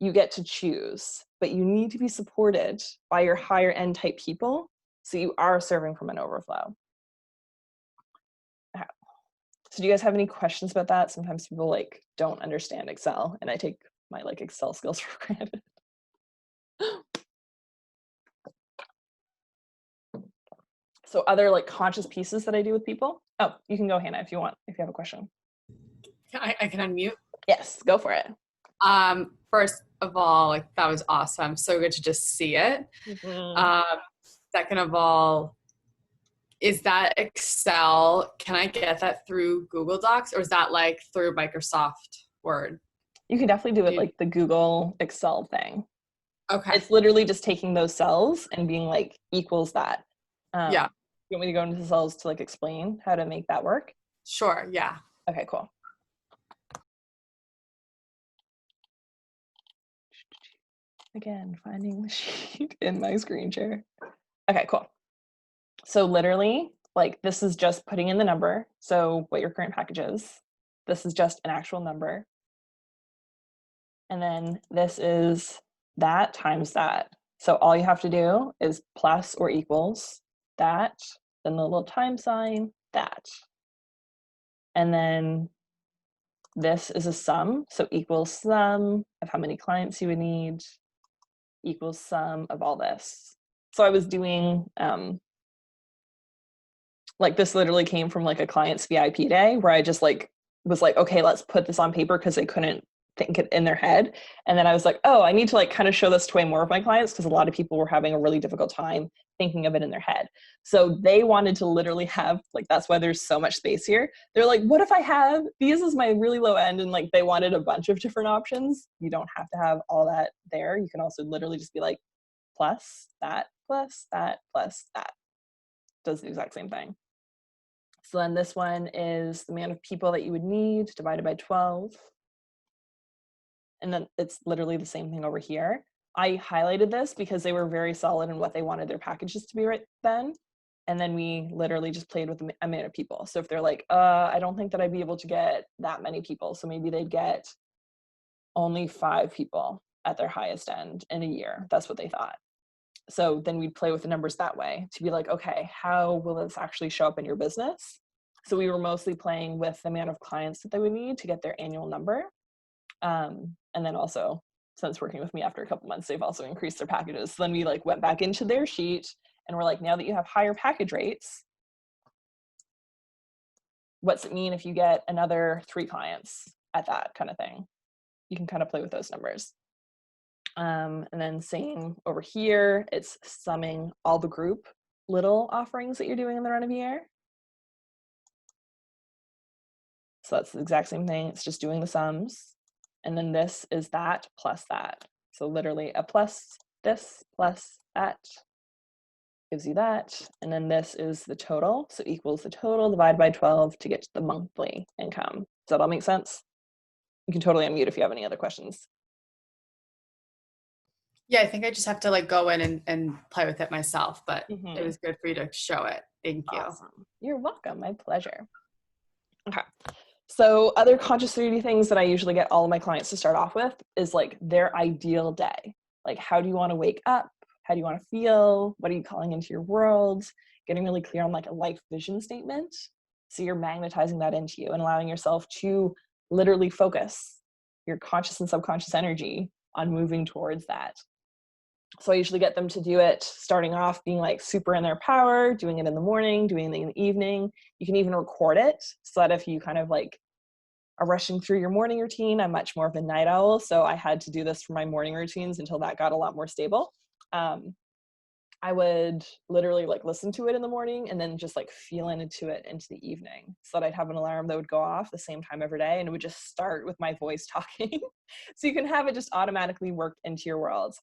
You get to choose, but you need to be supported by your higher end type people. So you are serving from an overflow. Okay. So do you guys have any questions about that? Sometimes people like don't understand Excel and I take my like Excel skills for granted. So other like conscious pieces that I do with people. Oh, you can go, Hannah, if you want, if you have a question. I can unmute. Yes, go for it. First of all, like that was awesome. So good to just see it. Mm-hmm. Second of all, is that Excel? Can I get that through Google Docs, or is that like through Microsoft Word? You can definitely do it like the Google Excel thing. Okay. It's literally just taking those cells and being like equals that. Yeah. You want me to go into the cells to like explain how to make that work? Sure. Yeah. Okay, cool. Again, finding the sheet in my screen share. Okay, cool. So literally, like this is just putting in the number. So what your current package is. This is just an actual number. And then this is that times that. So all you have to do is plus or equals that, then the little time sign, that. And then this is a sum. So equals sum of how many clients you would need, equals sum of all this. So I was doing, like this literally came from like a client's VIP day where I just like was like, okay, let's put this on paper because they couldn't think it in their head. And then I was like, oh, I need to like kind of show this to way more of my clients because a lot of people were having a really difficult time thinking of it in their head. So they wanted to literally have, like, that's why there's so much space here. They're like, what if I have, these is my really low end, and like they wanted a bunch of different options. You don't have to have all that there. You can also literally just be like, plus that, plus that, plus that. Does the exact same thing. So then this one is the amount of people that you would need divided by 12. And then it's literally the same thing over here. I highlighted this because they were very solid in what they wanted their packages to be right then. And then we literally just played with the amount of people. So if they're like, I don't think that I'd be able to get that many people. So maybe they'd get only 5 people at their highest end in a year. That's what they thought. So then we'd play with the numbers that way to be like, okay, how will this actually show up in your business? So we were mostly playing with the amount of clients that they would need to get their annual number. And then also, since working with me after a couple months, they've also increased their packages. So then we like went back into their sheet and we're like, now that you have higher package rates, what's it mean if you get another 3 clients at that kind of thing? You can kind of play with those numbers. And then same over here, it's summing all the group little offerings that you're doing in the run of a year. So that's the exact same thing. It's just doing the sums. And then this is that plus that. So literally a plus this plus that gives you that. And then this is the total. So equals the total divided by 12 to get to the monthly income. Does that all make sense? You can totally unmute if you have any other questions. Yeah, I think I just have to like go in and play with it myself, but it was good for you to show it. Thank you. Awesome. You're welcome. My pleasure. Okay. So other conscious 3D things that I usually get all of my clients to start off with is like their ideal day. Like, how do you want to wake up? How do you want to feel? What are you calling into your world? Getting really clear on like a life vision statement. So you're magnetizing that into you and allowing yourself to literally focus your conscious and subconscious energy on moving towards that. So I usually get them to do it starting off being like super in their power, doing it in the morning, doing it in the evening. You can even record it so that if you kind of like are rushing through your morning routine, I'm much more of a night owl. So I had to do this for my morning routines until that got a lot more stable. I would literally like listen to it in the morning and then just like feel into it into the evening so that I'd have an alarm that would go off the same time every day and it would just start with my voice talking. So you can have it just automatically work into your world.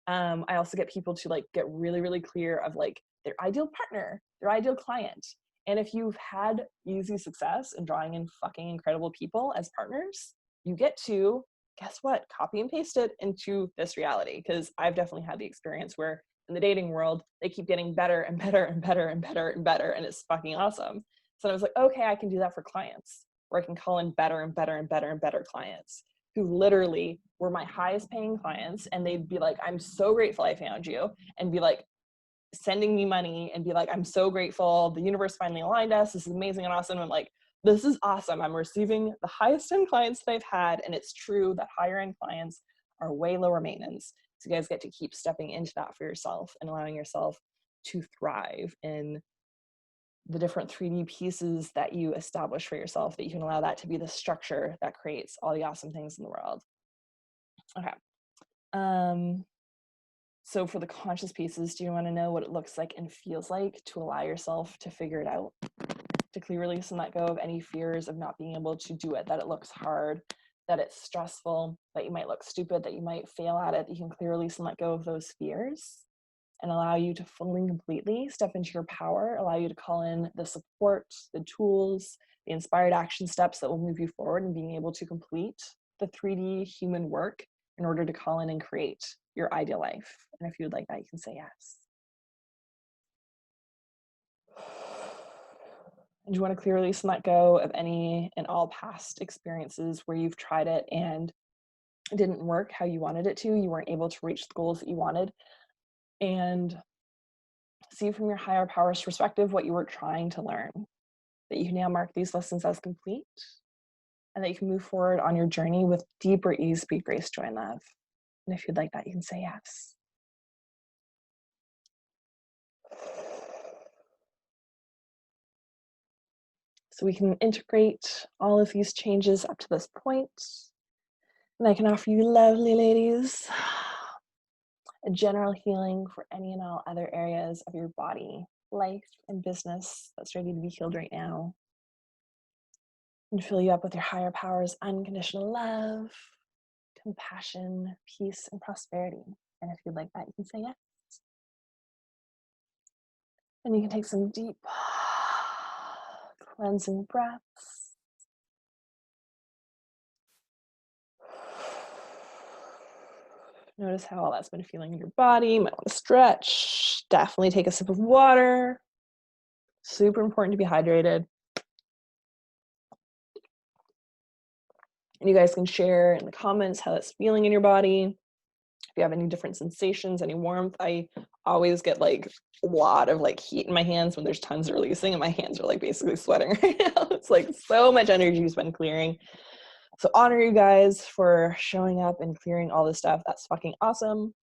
I also get people to like get really, really clear of like their ideal partner, their ideal client. And if you've had easy success in drawing in fucking incredible people as partners, you get to, guess what, copy and paste it into this reality. Because I've definitely had the experience where in the dating world, they keep getting better and better and better and better and better. And it's fucking awesome. So I was like, okay, I can do that for clients where I can call in better and better and better and better clients who literally were my highest paying clients. And they'd be like, I'm so grateful I found you. And be like, sending me money and be like, I'm so grateful. The universe finally aligned us. This is amazing and awesome. I'm like, this is awesome. I'm receiving the highest end clients that I've had. And it's true that higher end clients are way lower maintenance. So you guys get to keep stepping into that for yourself and allowing yourself to thrive in the different 3D pieces that you establish for yourself, that you can allow that to be the structure that creates all the awesome things in the world. Okay. So for the conscious pieces, do you want to know what it looks like and feels like to allow yourself to figure it out, to clear release and let go of any fears of not being able to do it, that it looks hard, that it's stressful, that you might look stupid, that you might fail at it, that you can clear release and let go of those fears and allow you to fully and completely step into your power, allow you to call in the support, the tools, the inspired action steps that will move you forward and being able to complete the 3D human work in order to call in and create your ideal life. And if you would like that, you can say yes. And you want to clear release and let go of any and all past experiences where you've tried it and it didn't work how you wanted it to. You weren't able to reach the goals that you wanted. And see from your higher power's perspective what you were trying to learn. That you can now mark these lessons as complete and that you can move forward on your journey with deeper ease, speed, grace, joy, and love. And if you'd like that, you can say yes. So we can integrate all of these changes up to this point. And I can offer you lovely ladies a general healing for any and all other areas of your body, life, and business that's ready to be healed right now. And fill you up with your higher power's unconditional love, compassion, peace, and prosperity. And if you'd like that, you can say yes. And you can take some deep cleansing breaths. Notice how all that's been feeling in your body. You might want to stretch. Definitely take a sip of water. Super important to be hydrated. And you guys can share in the comments how that's feeling in your body. If you have any different sensations, any warmth. I always get like a lot of like heat in my hands when there's tons releasing, and my hands are like basically sweating right now. It's like so much energy has been clearing. So honor you guys for showing up and clearing all this stuff. That's fucking awesome.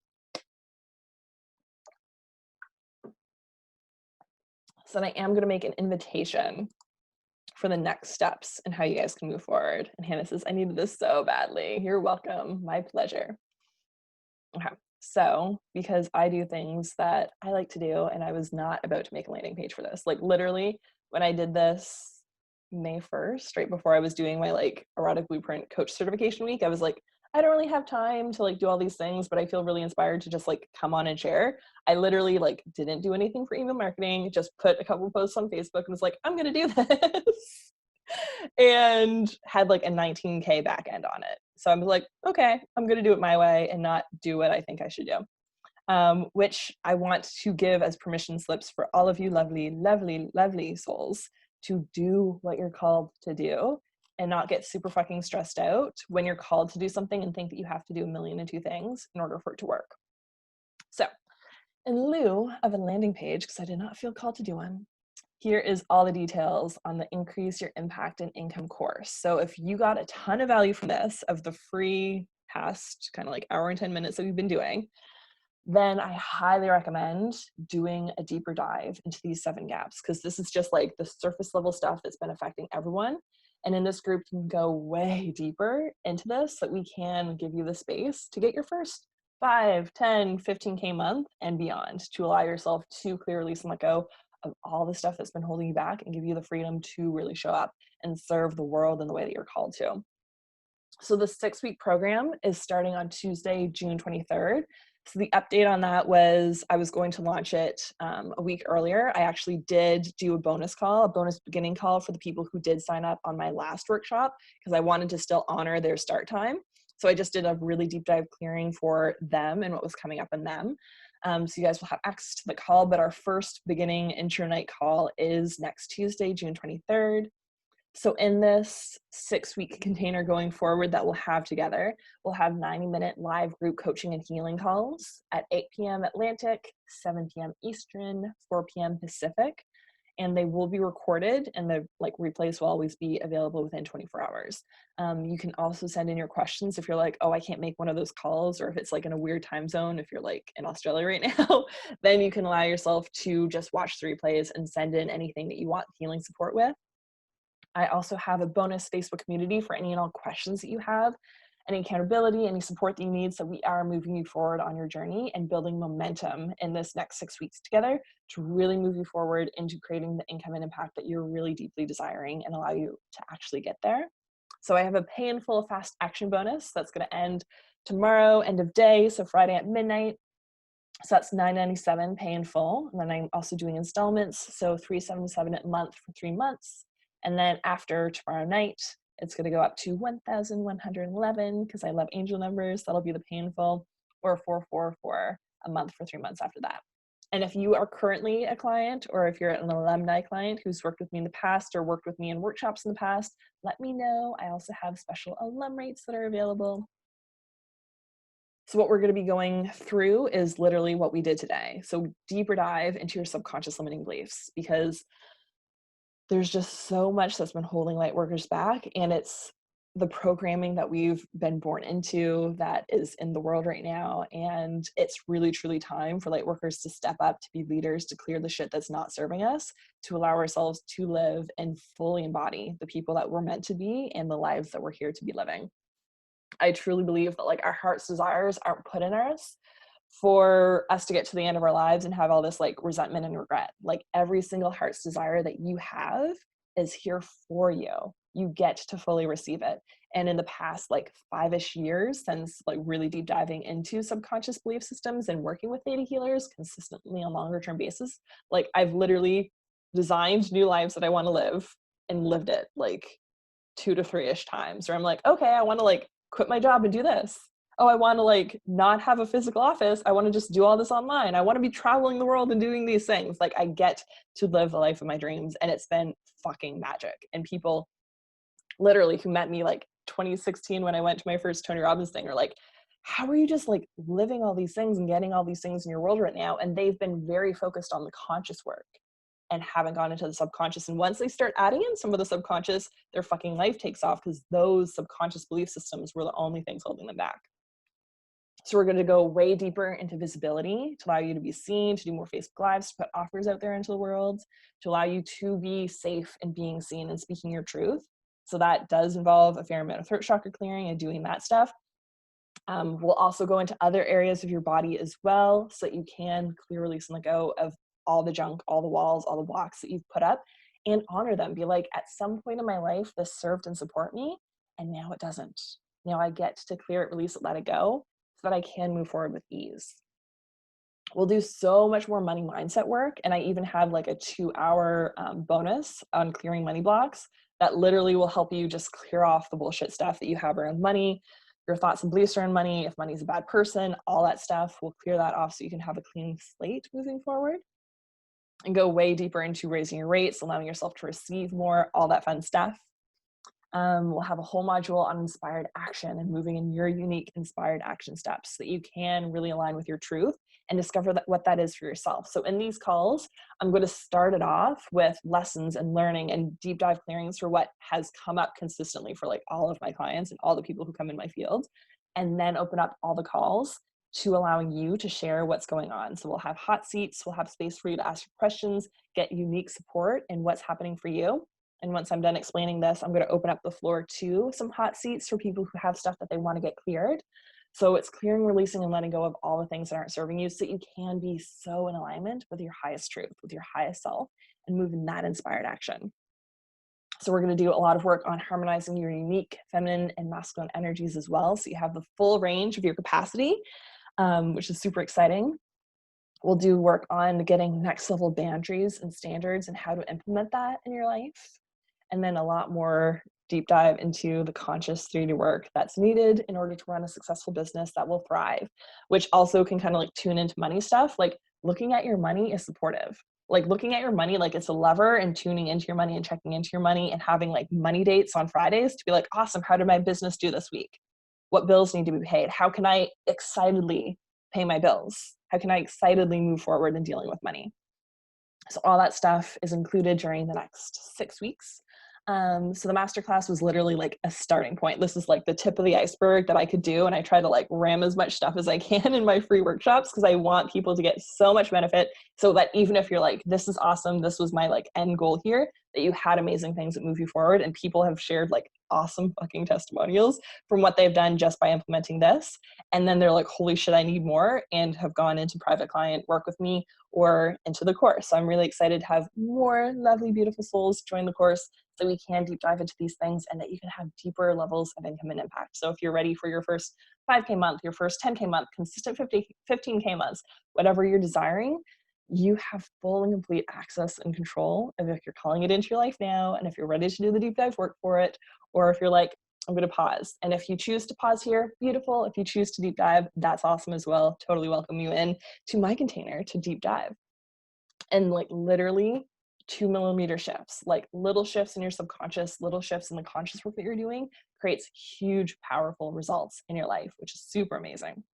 So then I am going to make an invitation for the next steps and how you guys can move forward. And Hannah says, I needed this so badly. You're welcome. My pleasure. Okay. So because I do things that I like to do, and I was not about to make a landing page for this, like literally when I did this May 1st, right before I was doing my like erotic blueprint coach certification week, I was like, I don't really have time to like do all these things, but I feel really inspired to just like come on and share. I literally like didn't do anything for email marketing, just put a couple posts on Facebook and was like, I'm going to do this. And had like a 19K back end on it. So I was like, okay, I'm going to do it my way and not do what I think I should do. Which I want to give as permission slips for all of you lovely, lovely, lovely souls to do what you're called to do and not get super fucking stressed out when you're called to do something and think that you have to do 1,000,002 things in order for it to work. So in lieu of a landing page, because I did not feel called to do one, here is all the details on the Increase Your Impact and Income course. So if you got a ton of value from this, of the free past kind of like hour and 10 minutes that we've been doing, then I highly recommend doing a deeper dive into these 7 gaps, because this is just like the surface level stuff that's been affecting everyone. And in this group, you can go way deeper into this so that we can give you the space to get your first 5, 10, 15K month and beyond, to allow yourself to clear, release, and let go of all the stuff that's been holding you back and give you the freedom to really show up and serve the world in the way that you're called to. So the 6-week program is starting on Tuesday, June 23rd. So the update on that was I was going to launch it a week earlier. I actually did do a bonus beginning call for the people who did sign up on my last workshop, because I wanted to still honor their start time. So I just did a really deep dive clearing for them and what was coming up in them. So you guys will have access to the call, but our first beginning intro night call is next Tuesday, June 23rd. So in this 6-week container going forward that we'll have together, we'll have 90-minute live group coaching and healing calls at 8 p.m. Atlantic, 7 p.m. Eastern, 4 p.m. Pacific, and they will be recorded, and the replays will always be available within 24 hours. You can also send in your questions if you're like, oh, I can't make one of those calls, or if it's like in a weird time zone, if you're like in Australia right now, then you can allow yourself to just watch the replays and send in anything that you want healing support with. I also have a bonus Facebook community for any and all questions that you have, any accountability, any support that you need. So we are moving you forward on your journey and building momentum in this next 6 weeks together to really move you forward into creating the income and impact that you're really deeply desiring and allow you to actually get there. So I have a pay in full fast action bonus that's going to end tomorrow, end of day, so Friday at midnight. So that's $997 pay in full. And then I'm also doing installments, so $377 a month for 3 months. And then after tomorrow night, it's going to go up to $1,111 because I love angel numbers. That'll be the pay in full, or $444 a month for 3 months after that. And if you are currently a client, or if you're an alumni client who's worked with me in the past or worked with me in workshops in the past, let me know. I also have special alum rates that are available. So what we're going to be going through is literally what we did today. So deeper dive into your subconscious limiting beliefs, because there's just so much that's been holding Lightworkers back, and it's the programming that we've been born into that is in the world right now. And it's really, truly time for Lightworkers to step up, to be leaders, to clear the shit that's not serving us, to allow ourselves to live and fully embody the people that we're meant to be and the lives that we're here to be living. I truly believe that our heart's desires aren't put in us for us to get to the end of our lives and have all this resentment and regret. Every single heart's desire that you have is here for you. You get to fully receive it. And in the past 5-ish years since really deep diving into subconscious belief systems and working with theta healers consistently on longer term basis, I've literally designed new lives that I want to live and lived it 2 to 3-ish times, where I'm okay, I want to quit my job and do this. oh, I want to like not have a physical office. I want to just do all this online. I want to be traveling the world and doing these things. Like I get to live the life of my dreams, and it's been fucking magic. And people literally who met me like 2016 when I went to my first Tony Robbins thing are like, how are you just like living all these things and getting all these things in your world right now? And they've been very focused on the conscious work and haven't gone into the subconscious. And once they start adding in some of the subconscious, their fucking life takes off, because those subconscious belief systems were the only things holding them back. So we're going to go way deeper into visibility to allow you to be seen, to do more Facebook Lives, to put offers out there into the world, to allow you to be safe in being seen and speaking your truth. So that does involve a fair amount of throat chakra clearing and doing that stuff. We'll also go into other areas of your body as well, so that you can clear, release, and let go of all the junk, all the walls, all the blocks that you've put up, and honor them. Be like, at some point in my life, this served and support me, and now it doesn't. Now I get to clear it, release it, let it go, so that I can move forward with ease. We'll do so much more money mindset work. And I even have like a 2-hour bonus on clearing money blocks that literally will help you just clear off the bullshit stuff that you have around money, your thoughts and beliefs around money, if money's a bad person, all that stuff. We'll clear that off so you can have a clean slate moving forward, and go way deeper into raising your rates, allowing yourself to receive more, all that fun stuff. We'll have a whole module on inspired action and moving in your unique inspired action steps, so that you can really align with your truth and discover what that is for yourself. So in these calls, I'm going to start it off with lessons and learning and deep dive clearings for what has come up consistently for like all of my clients and all the people who come in my field, and then open up all the calls to allowing you to share what's going on. So we'll have hot seats, we'll have space for you to ask your questions, get unique support in what's happening for you. And once I'm done explaining this, I'm going to open up the floor to some hot seats for people who have stuff that they want to get cleared. So it's clearing, releasing, and letting go of all the things that aren't serving you, so that you can be so in alignment with your highest truth, with your highest self, and move in that inspired action. So we're going to do a lot of work on harmonizing your unique feminine and masculine energies as well, so you have the full range of your capacity, which is super exciting. We'll do work on getting next level boundaries and standards and how to implement that in your life. And then a lot more deep dive into the conscious 3D work that's needed in order to run a successful business that will thrive, which also can kind of like tune into money stuff. Like looking at your money is supportive. Like looking at your money like it's a lever, and tuning into your money and checking into your money and having like money dates on Fridays to be like, awesome, how did my business do this week? What bills need to be paid? How can I excitedly pay my bills? How can I excitedly move forward in dealing with money? So all that stuff is included during the next 6 weeks. So the masterclass was literally like a starting point. This is like the tip of the iceberg that I could do. And I try to like ram as much stuff as I can in my free workshops, because I want people to get so much benefit, so that even if you're like, this is awesome, this was my like end goal here, that you had amazing things that move you forward. And people have shared like awesome fucking testimonials from what they've done just by implementing this. And then they're like, holy shit, I need more, and have gone into private client work with me or into the course. So I'm really excited to have more lovely, beautiful souls join the course, so we can deep dive into these things and that you can have deeper levels of income and impact. So if you're ready for your first 5K month, your first 10K month, consistent 15K months, whatever you're desiring, you have full and complete access and control of if you're calling it into your life now, and if you're ready to do the deep dive work for it, or if you're like, I'm going to pause. And if you choose to pause here, beautiful. If you choose to deep dive, that's awesome as well. Totally welcome you in to my container to deep dive. And like literally 2 millimeter shifts, like little shifts in your subconscious, little shifts in the conscious work that you're doing, creates huge, powerful results in your life, which is super amazing.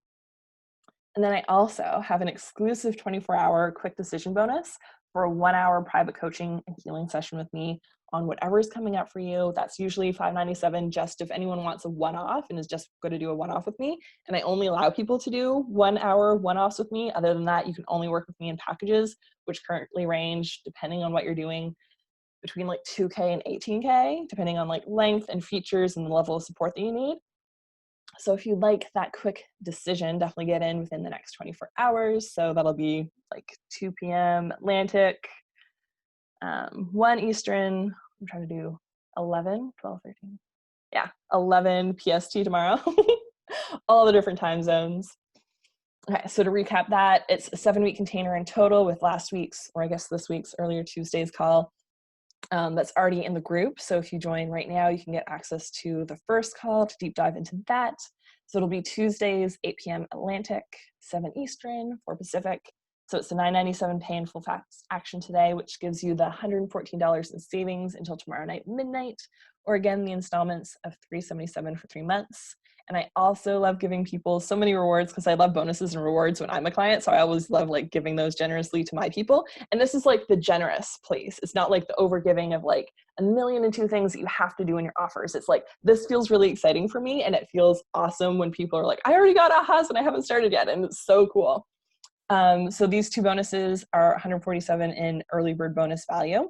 And then I also have an exclusive 24-hour quick decision bonus for a 1-hour private coaching and healing session with me on whatever is coming up for you. That's usually $597, just if anyone wants a one-off and is just going to do a one-off with me. And I only allow people to do 1-hour one-offs with me. Other than that, you can only work with me in packages, which currently range, depending on what you're doing, between like 2K and 18K, depending on like length and features and the level of support that you need. So if you'd like that quick decision, definitely get in within the next 24 hours. So that'll be like 2 p.m. Atlantic, 1 Eastern. I'm trying to do 11, 12, 13. Yeah, 11 PST tomorrow. All the different time zones. Okay, so to recap that, it's a 7-week container in total, with last week's, or I guess this week's, earlier Tuesday's call. That's already in the group. So if you join right now, you can get access to the first call to deep dive into that. So it'll be Tuesdays, 8 p.m. Atlantic, 7 Eastern, 4 Pacific. So it's the $9.97 pay in full fast action today, which gives you the $114 in savings until tomorrow night, midnight, or again, the installments of $377 for 3 months. And I also love giving people so many rewards because I love bonuses and rewards when I'm a client. So I always love like giving those generously to my people. And this is like the generous place. It's not like the overgiving of like 1,000,002 things that you have to do in your offers. It's like, this feels really exciting for me. And it feels awesome when people are like, I already got ahas and I haven't started yet. And it's so cool. So these 2 bonuses are $147 in early bird bonus value.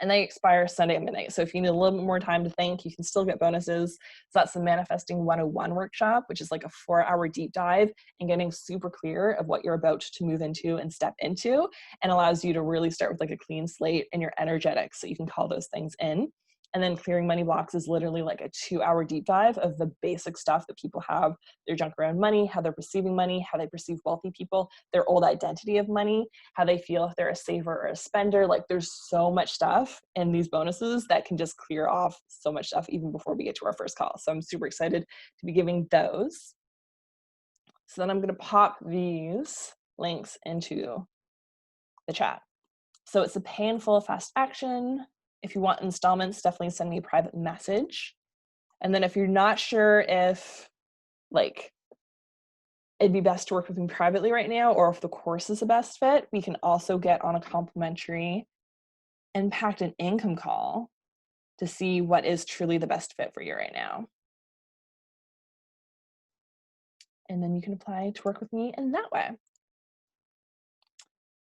And they expire Sunday at midnight. So if you need a little bit more time to think, you can still get bonuses. So that's the Manifesting 101 workshop, which is like a 4-hour deep dive and getting super clear of what you're about to move into and step into, and allows you to really start with like a clean slate and your energetics so you can call those things in. And then Clearing Money Blocks is literally like a 2-hour deep dive of the basic stuff that people have, their junk around money, how they're perceiving money, how they perceive wealthy people, their old identity of money, how they feel if they're a saver or a spender. Like there's so much stuff in these bonuses that can just clear off so much stuff even before we get to our first call. So I'm super excited to be giving those. So then I'm going to pop these links into the chat. So it's a pay in full fast action. If you want installments, definitely send me a private message. And then if you're not sure if like it'd be best to work with me privately right now, or if the course is the best fit, we can also get on a complimentary impact and income call to see what is truly the best fit for you right now. And then you can apply to work with me in that way.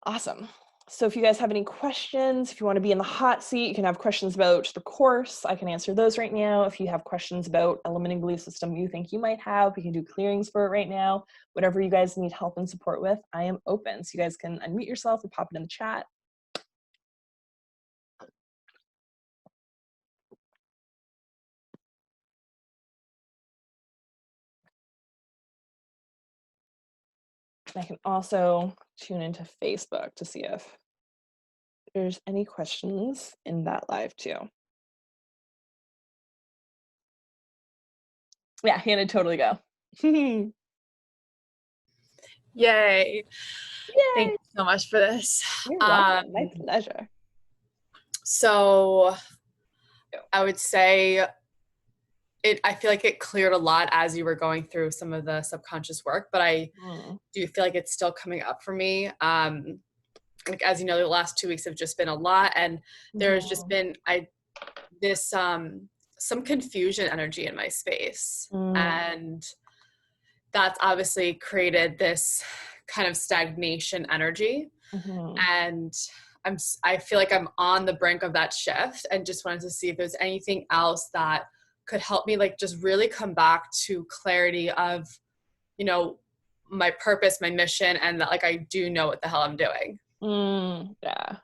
Awesome. So if you guys have any questions, if you want to be in the hot seat, you can have questions about the course. I can answer those right now. If you have questions about a limiting belief system you think you might have, we can do clearings for it right now. Whatever you guys need help and support with, I am open. So you guys can unmute yourself or pop it in the chat. I can also tune into Facebook to see if there's any questions in that live too. Yeah, Hannah, totally go. Yay. Yay. Thank you so much for this. You're welcome. My pleasure. So I would say I feel like it cleared a lot as you were going through some of the subconscious work, but I do feel like it's still coming up for me. Like, as you know, the last 2 weeks have just been a lot, and there's just been some confusion energy in my space, and that's obviously created this kind of stagnation energy. And I feel like I'm on the brink of that shift, and just wanted to see if there's anything else that could help me like just really come back to clarity of, you know, my purpose, my mission, and that like I do know what the hell I'm doing. Yeah.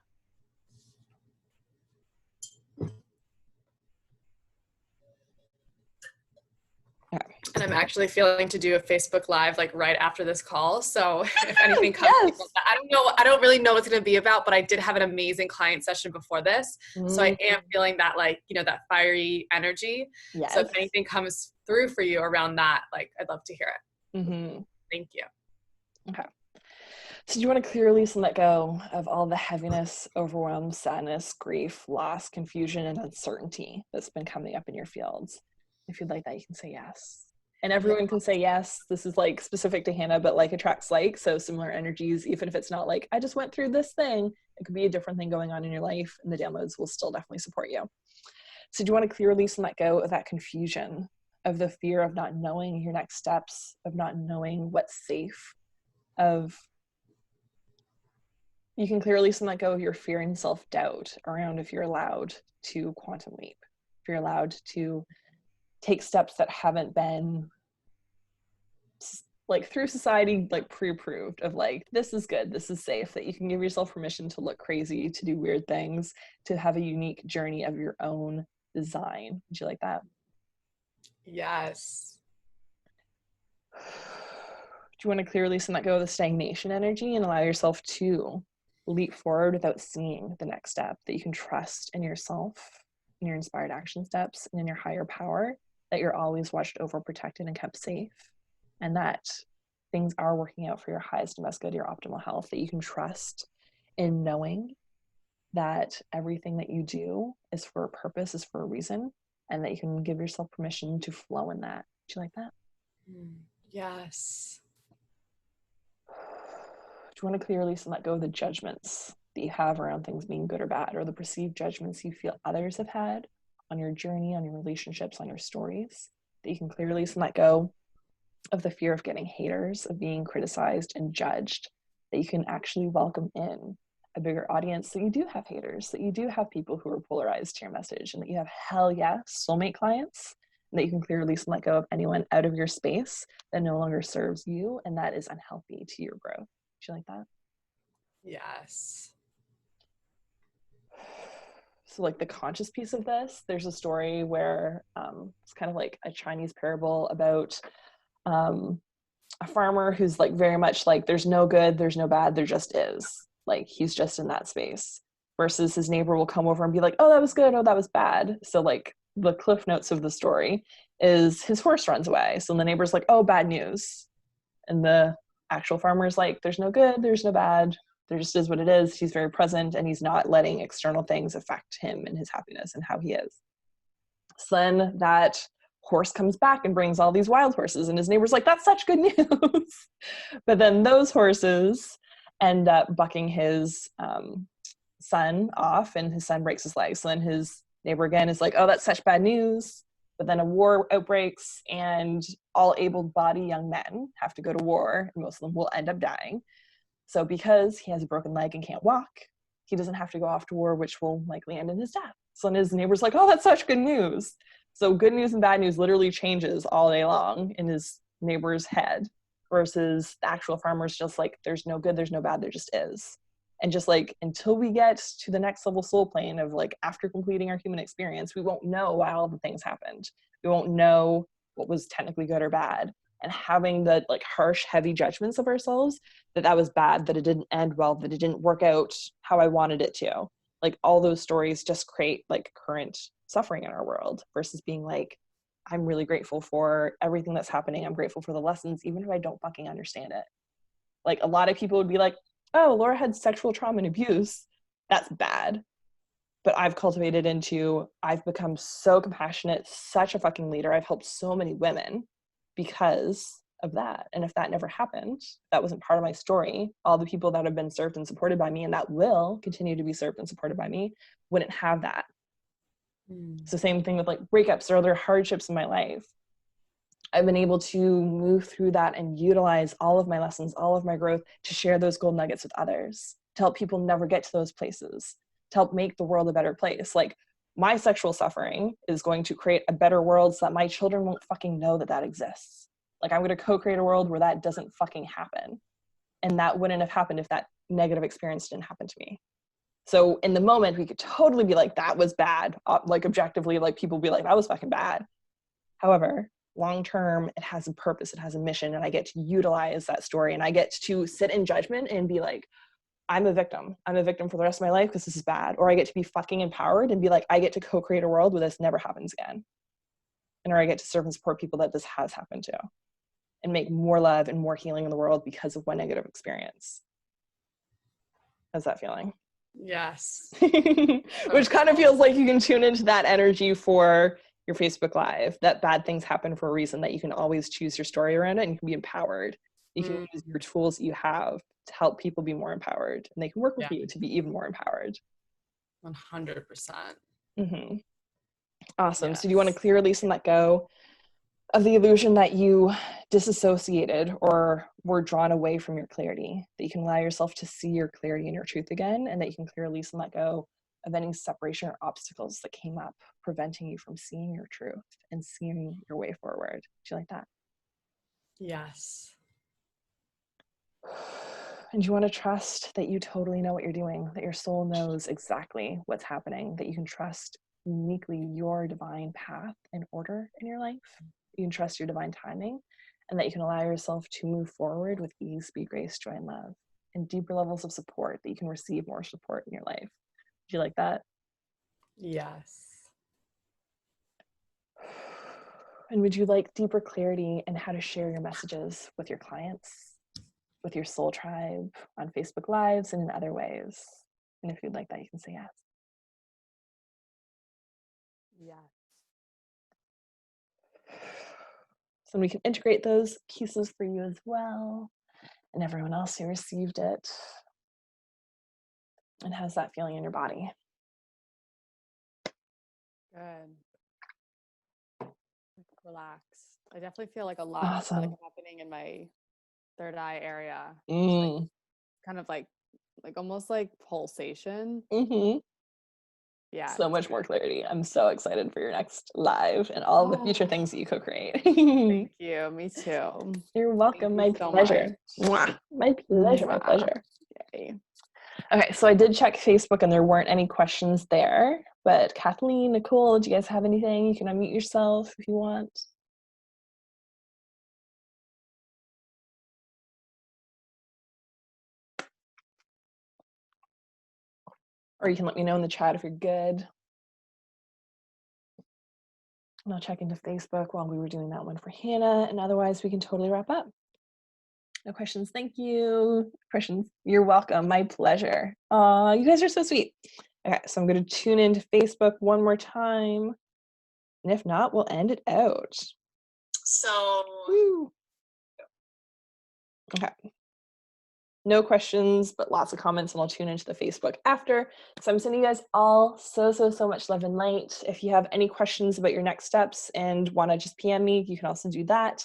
And I'm actually feeling to do a Facebook Live like right after this call. So if anything comes, I don't really know what it's going to be about, but I did have an amazing client session before this. So I am feeling that like, you know, that fiery energy. So if anything comes through for you around that, like I'd love to hear it. Thank you. Okay. So do you want to clear, release, and let go of all the heaviness, overwhelm, sadness, grief, loss, confusion, and uncertainty that's been coming up in your fields? If you'd like that, you can say yes. And everyone can say yes. This is like specific to Hannah, but like attracts like, so similar energies, even if it's not like, I just went through this thing, it could be a different thing going on in your life, and the downloads will still definitely support you. So do you want to clear, release, and let go of that confusion, of the fear of not knowing your next steps, of not knowing what's safe, of you can clear, release, and let go of your fear and self-doubt around if you're allowed to quantum leap, if you're allowed to take steps that haven't been like through society, like pre-approved of like, this is good, this is safe, that you can give yourself permission to look crazy, to do weird things, to have a unique journey of your own design. Would you like that? Yes. Do you want to clear, release, and let go of the stagnation energy and allow yourself to leap forward without seeing the next step, that you can trust in yourself, in your inspired action steps, and in your higher power, that you're always watched over, protected, and kept safe, and that things are working out for your highest and best good, your optimal health, that you can trust in knowing that everything that you do is for a purpose, is for a reason, and that you can give yourself permission to flow in that. Do you like that? Yes. Do you want to clearly let go of the judgments that you have around things being good or bad, or the perceived judgments you feel others have had on your journey, on your relationships, on your stories, that you can clearly let go of the fear of getting haters, of being criticized and judged, that you can actually welcome in a bigger audience, that you do have haters, that you do have people who are polarized to your message, and that you have hell yes soulmate clients, and that you can clearly let go of anyone out of your space that no longer serves you and that is unhealthy to your growth. Do you like that? Yes. So like the conscious piece of this, there's a story where it's kind of like a Chinese parable about a farmer who's like very much like there's no good, there's no bad, there just is. Like he's just in that space, versus his neighbor will come over and be like, oh, that was good, oh, that was bad. So like the cliff notes of the story is his horse runs away. So the neighbor's like, oh, bad news. And the actual farmer's like, there's no good, there's no bad, there just is what it is. He's very present and he's not letting external things affect him and his happiness and how he is. So then that horse comes back and brings all these wild horses, and his neighbor's like, that's such good news. But then those horses end up bucking his son off, and his son breaks his leg. So then his neighbor again is like, oh, that's such bad news. But then a war outbreaks, and all able-bodied young men have to go to war, and most of them will end up dying. So because he has a broken leg and can't walk, he doesn't have to go off to war, which will likely end in his death. So then his neighbor's like, oh, that's such good news. So good news and bad news literally changes all day long in his neighbor's head, versus the actual farmer's just like, there's no good, there's no bad, there just is. And just like, until we get to the next level soul plane of like, after completing our human experience, we won't know why all the things happened. We won't know what was technically good or bad. And having the like harsh, heavy judgments of ourselves, that was bad, that it didn't end well, that it didn't work out how I wanted it to. Like all those stories just create like current suffering in our world, versus being like, I'm really grateful for everything that's happening. I'm grateful for the lessons, even if I don't fucking understand it. Like a lot of people would be like, oh, Laura had sexual trauma and abuse. That's bad. But I've cultivated into, I've become so compassionate, such a fucking leader. I've helped so many women because of that. And if that never happened, that wasn't part of my story, all the people that have been served and supported by me, and that will continue to be served and supported by me, wouldn't have that. It's the same thing with like breakups or other hardships in my life. I've been able to move through that and utilize all of my lessons, all of my growth, to share those gold nuggets with others, to help people never get to those places, to help make the world a better place. Like my sexual suffering is going to create a better world so that my children won't fucking know that that exists. Like I'm going to co-create a world where that doesn't fucking happen. And that wouldn't have happened if that negative experience didn't happen to me. So in the moment, we could totally be like, that was bad. Like objectively, like people be like, that was fucking bad. However, long-term, it has a purpose, it has a mission, and I get to utilize that story, and I get to sit in judgment and be like, I'm a victim. I'm a victim for the rest of my life because this is bad. Or I get to be fucking empowered and be like, I get to co-create a world where this never happens again. And or I get to serve and support people that this has happened to, and make more love and more healing in the world because of one negative experience. How's that feeling? Yes. Which kind of feels like you can tune into that energy for your Facebook Live, that bad things happen for a reason, that you can always choose your story around it, and you can be empowered. You can use your tools that you have to help people be more empowered, and they can work with you to be even more empowered. 100%. Mm-hmm. Awesome. Yes. So do you want to clear, release, and let go of the illusion that you disassociated or were drawn away from your clarity, that you can allow yourself to see your clarity and your truth again, and that you can clear, release, and let go of any separation or obstacles that came up, preventing you from seeing your truth and seeing your way forward. Do you like that? Yes. And you want to trust that you totally know what you're doing, that your soul knows exactly what's happening, that you can trust uniquely your divine path and order in your life. You can trust your divine timing, and that you can allow yourself to move forward with ease, speed, grace, joy, and love, and deeper levels of support, that you can receive more support in your life. Do you like that? Yes. And would you like deeper clarity in how to share your messages with your clients, with your soul tribe, on Facebook Lives, and in other ways? And if you'd like that, you can say yes. Yes. So we can integrate those pieces for you as well, and everyone else who received it. And how's that feeling in your body? Good. Relaxed. I definitely feel like a lot Awesome. like happening in my third eye area. Mm. Kind of like almost like pulsation. Mm-hmm. Yeah. So much more clarity. I'm so excited for your next live and all the future things that you co-create. Thank you. Me too. You're welcome. Thank My you so pleasure. much. My pleasure. My pleasure. Yay. Okay, so I did check Facebook and there weren't any questions there. But Kathleen, Nicole, do you guys have anything? You can unmute yourself if you want. Or you can let me know in the chat if you're good. And I'll check into Facebook while we were doing that one for Hannah. And otherwise, we can totally wrap up. No questions. Thank you. Questions. You're welcome. My pleasure. You guys are so sweet. Okay, so I'm going to tune into Facebook one more time. And if not, we'll end it out. So, woo. Okay. No questions, but lots of comments, and I'll tune into the Facebook after. So I'm sending you guys all so much love and light. If you have any questions about your next steps and want to just PM me, you can also do that.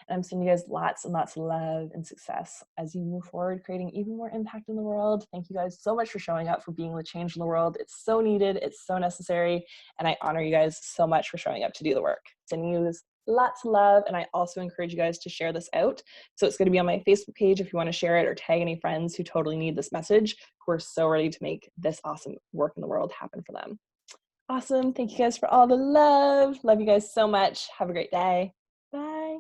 And I'm sending you guys lots and lots of love and success as you move forward, creating even more impact in the world. Thank you guys so much for showing up, for being the change in the world. It's so needed. It's so necessary. And I honor you guys so much for showing up to do the work. Sending you lots of love. And I also encourage you guys to share this out. So it's going to be on my Facebook page if you want to share it, or tag any friends who totally need this message, who are so ready to make this awesome work in the world happen for them. Awesome. Thank you guys for all the love. Love you guys so much. Have a great day. Bye.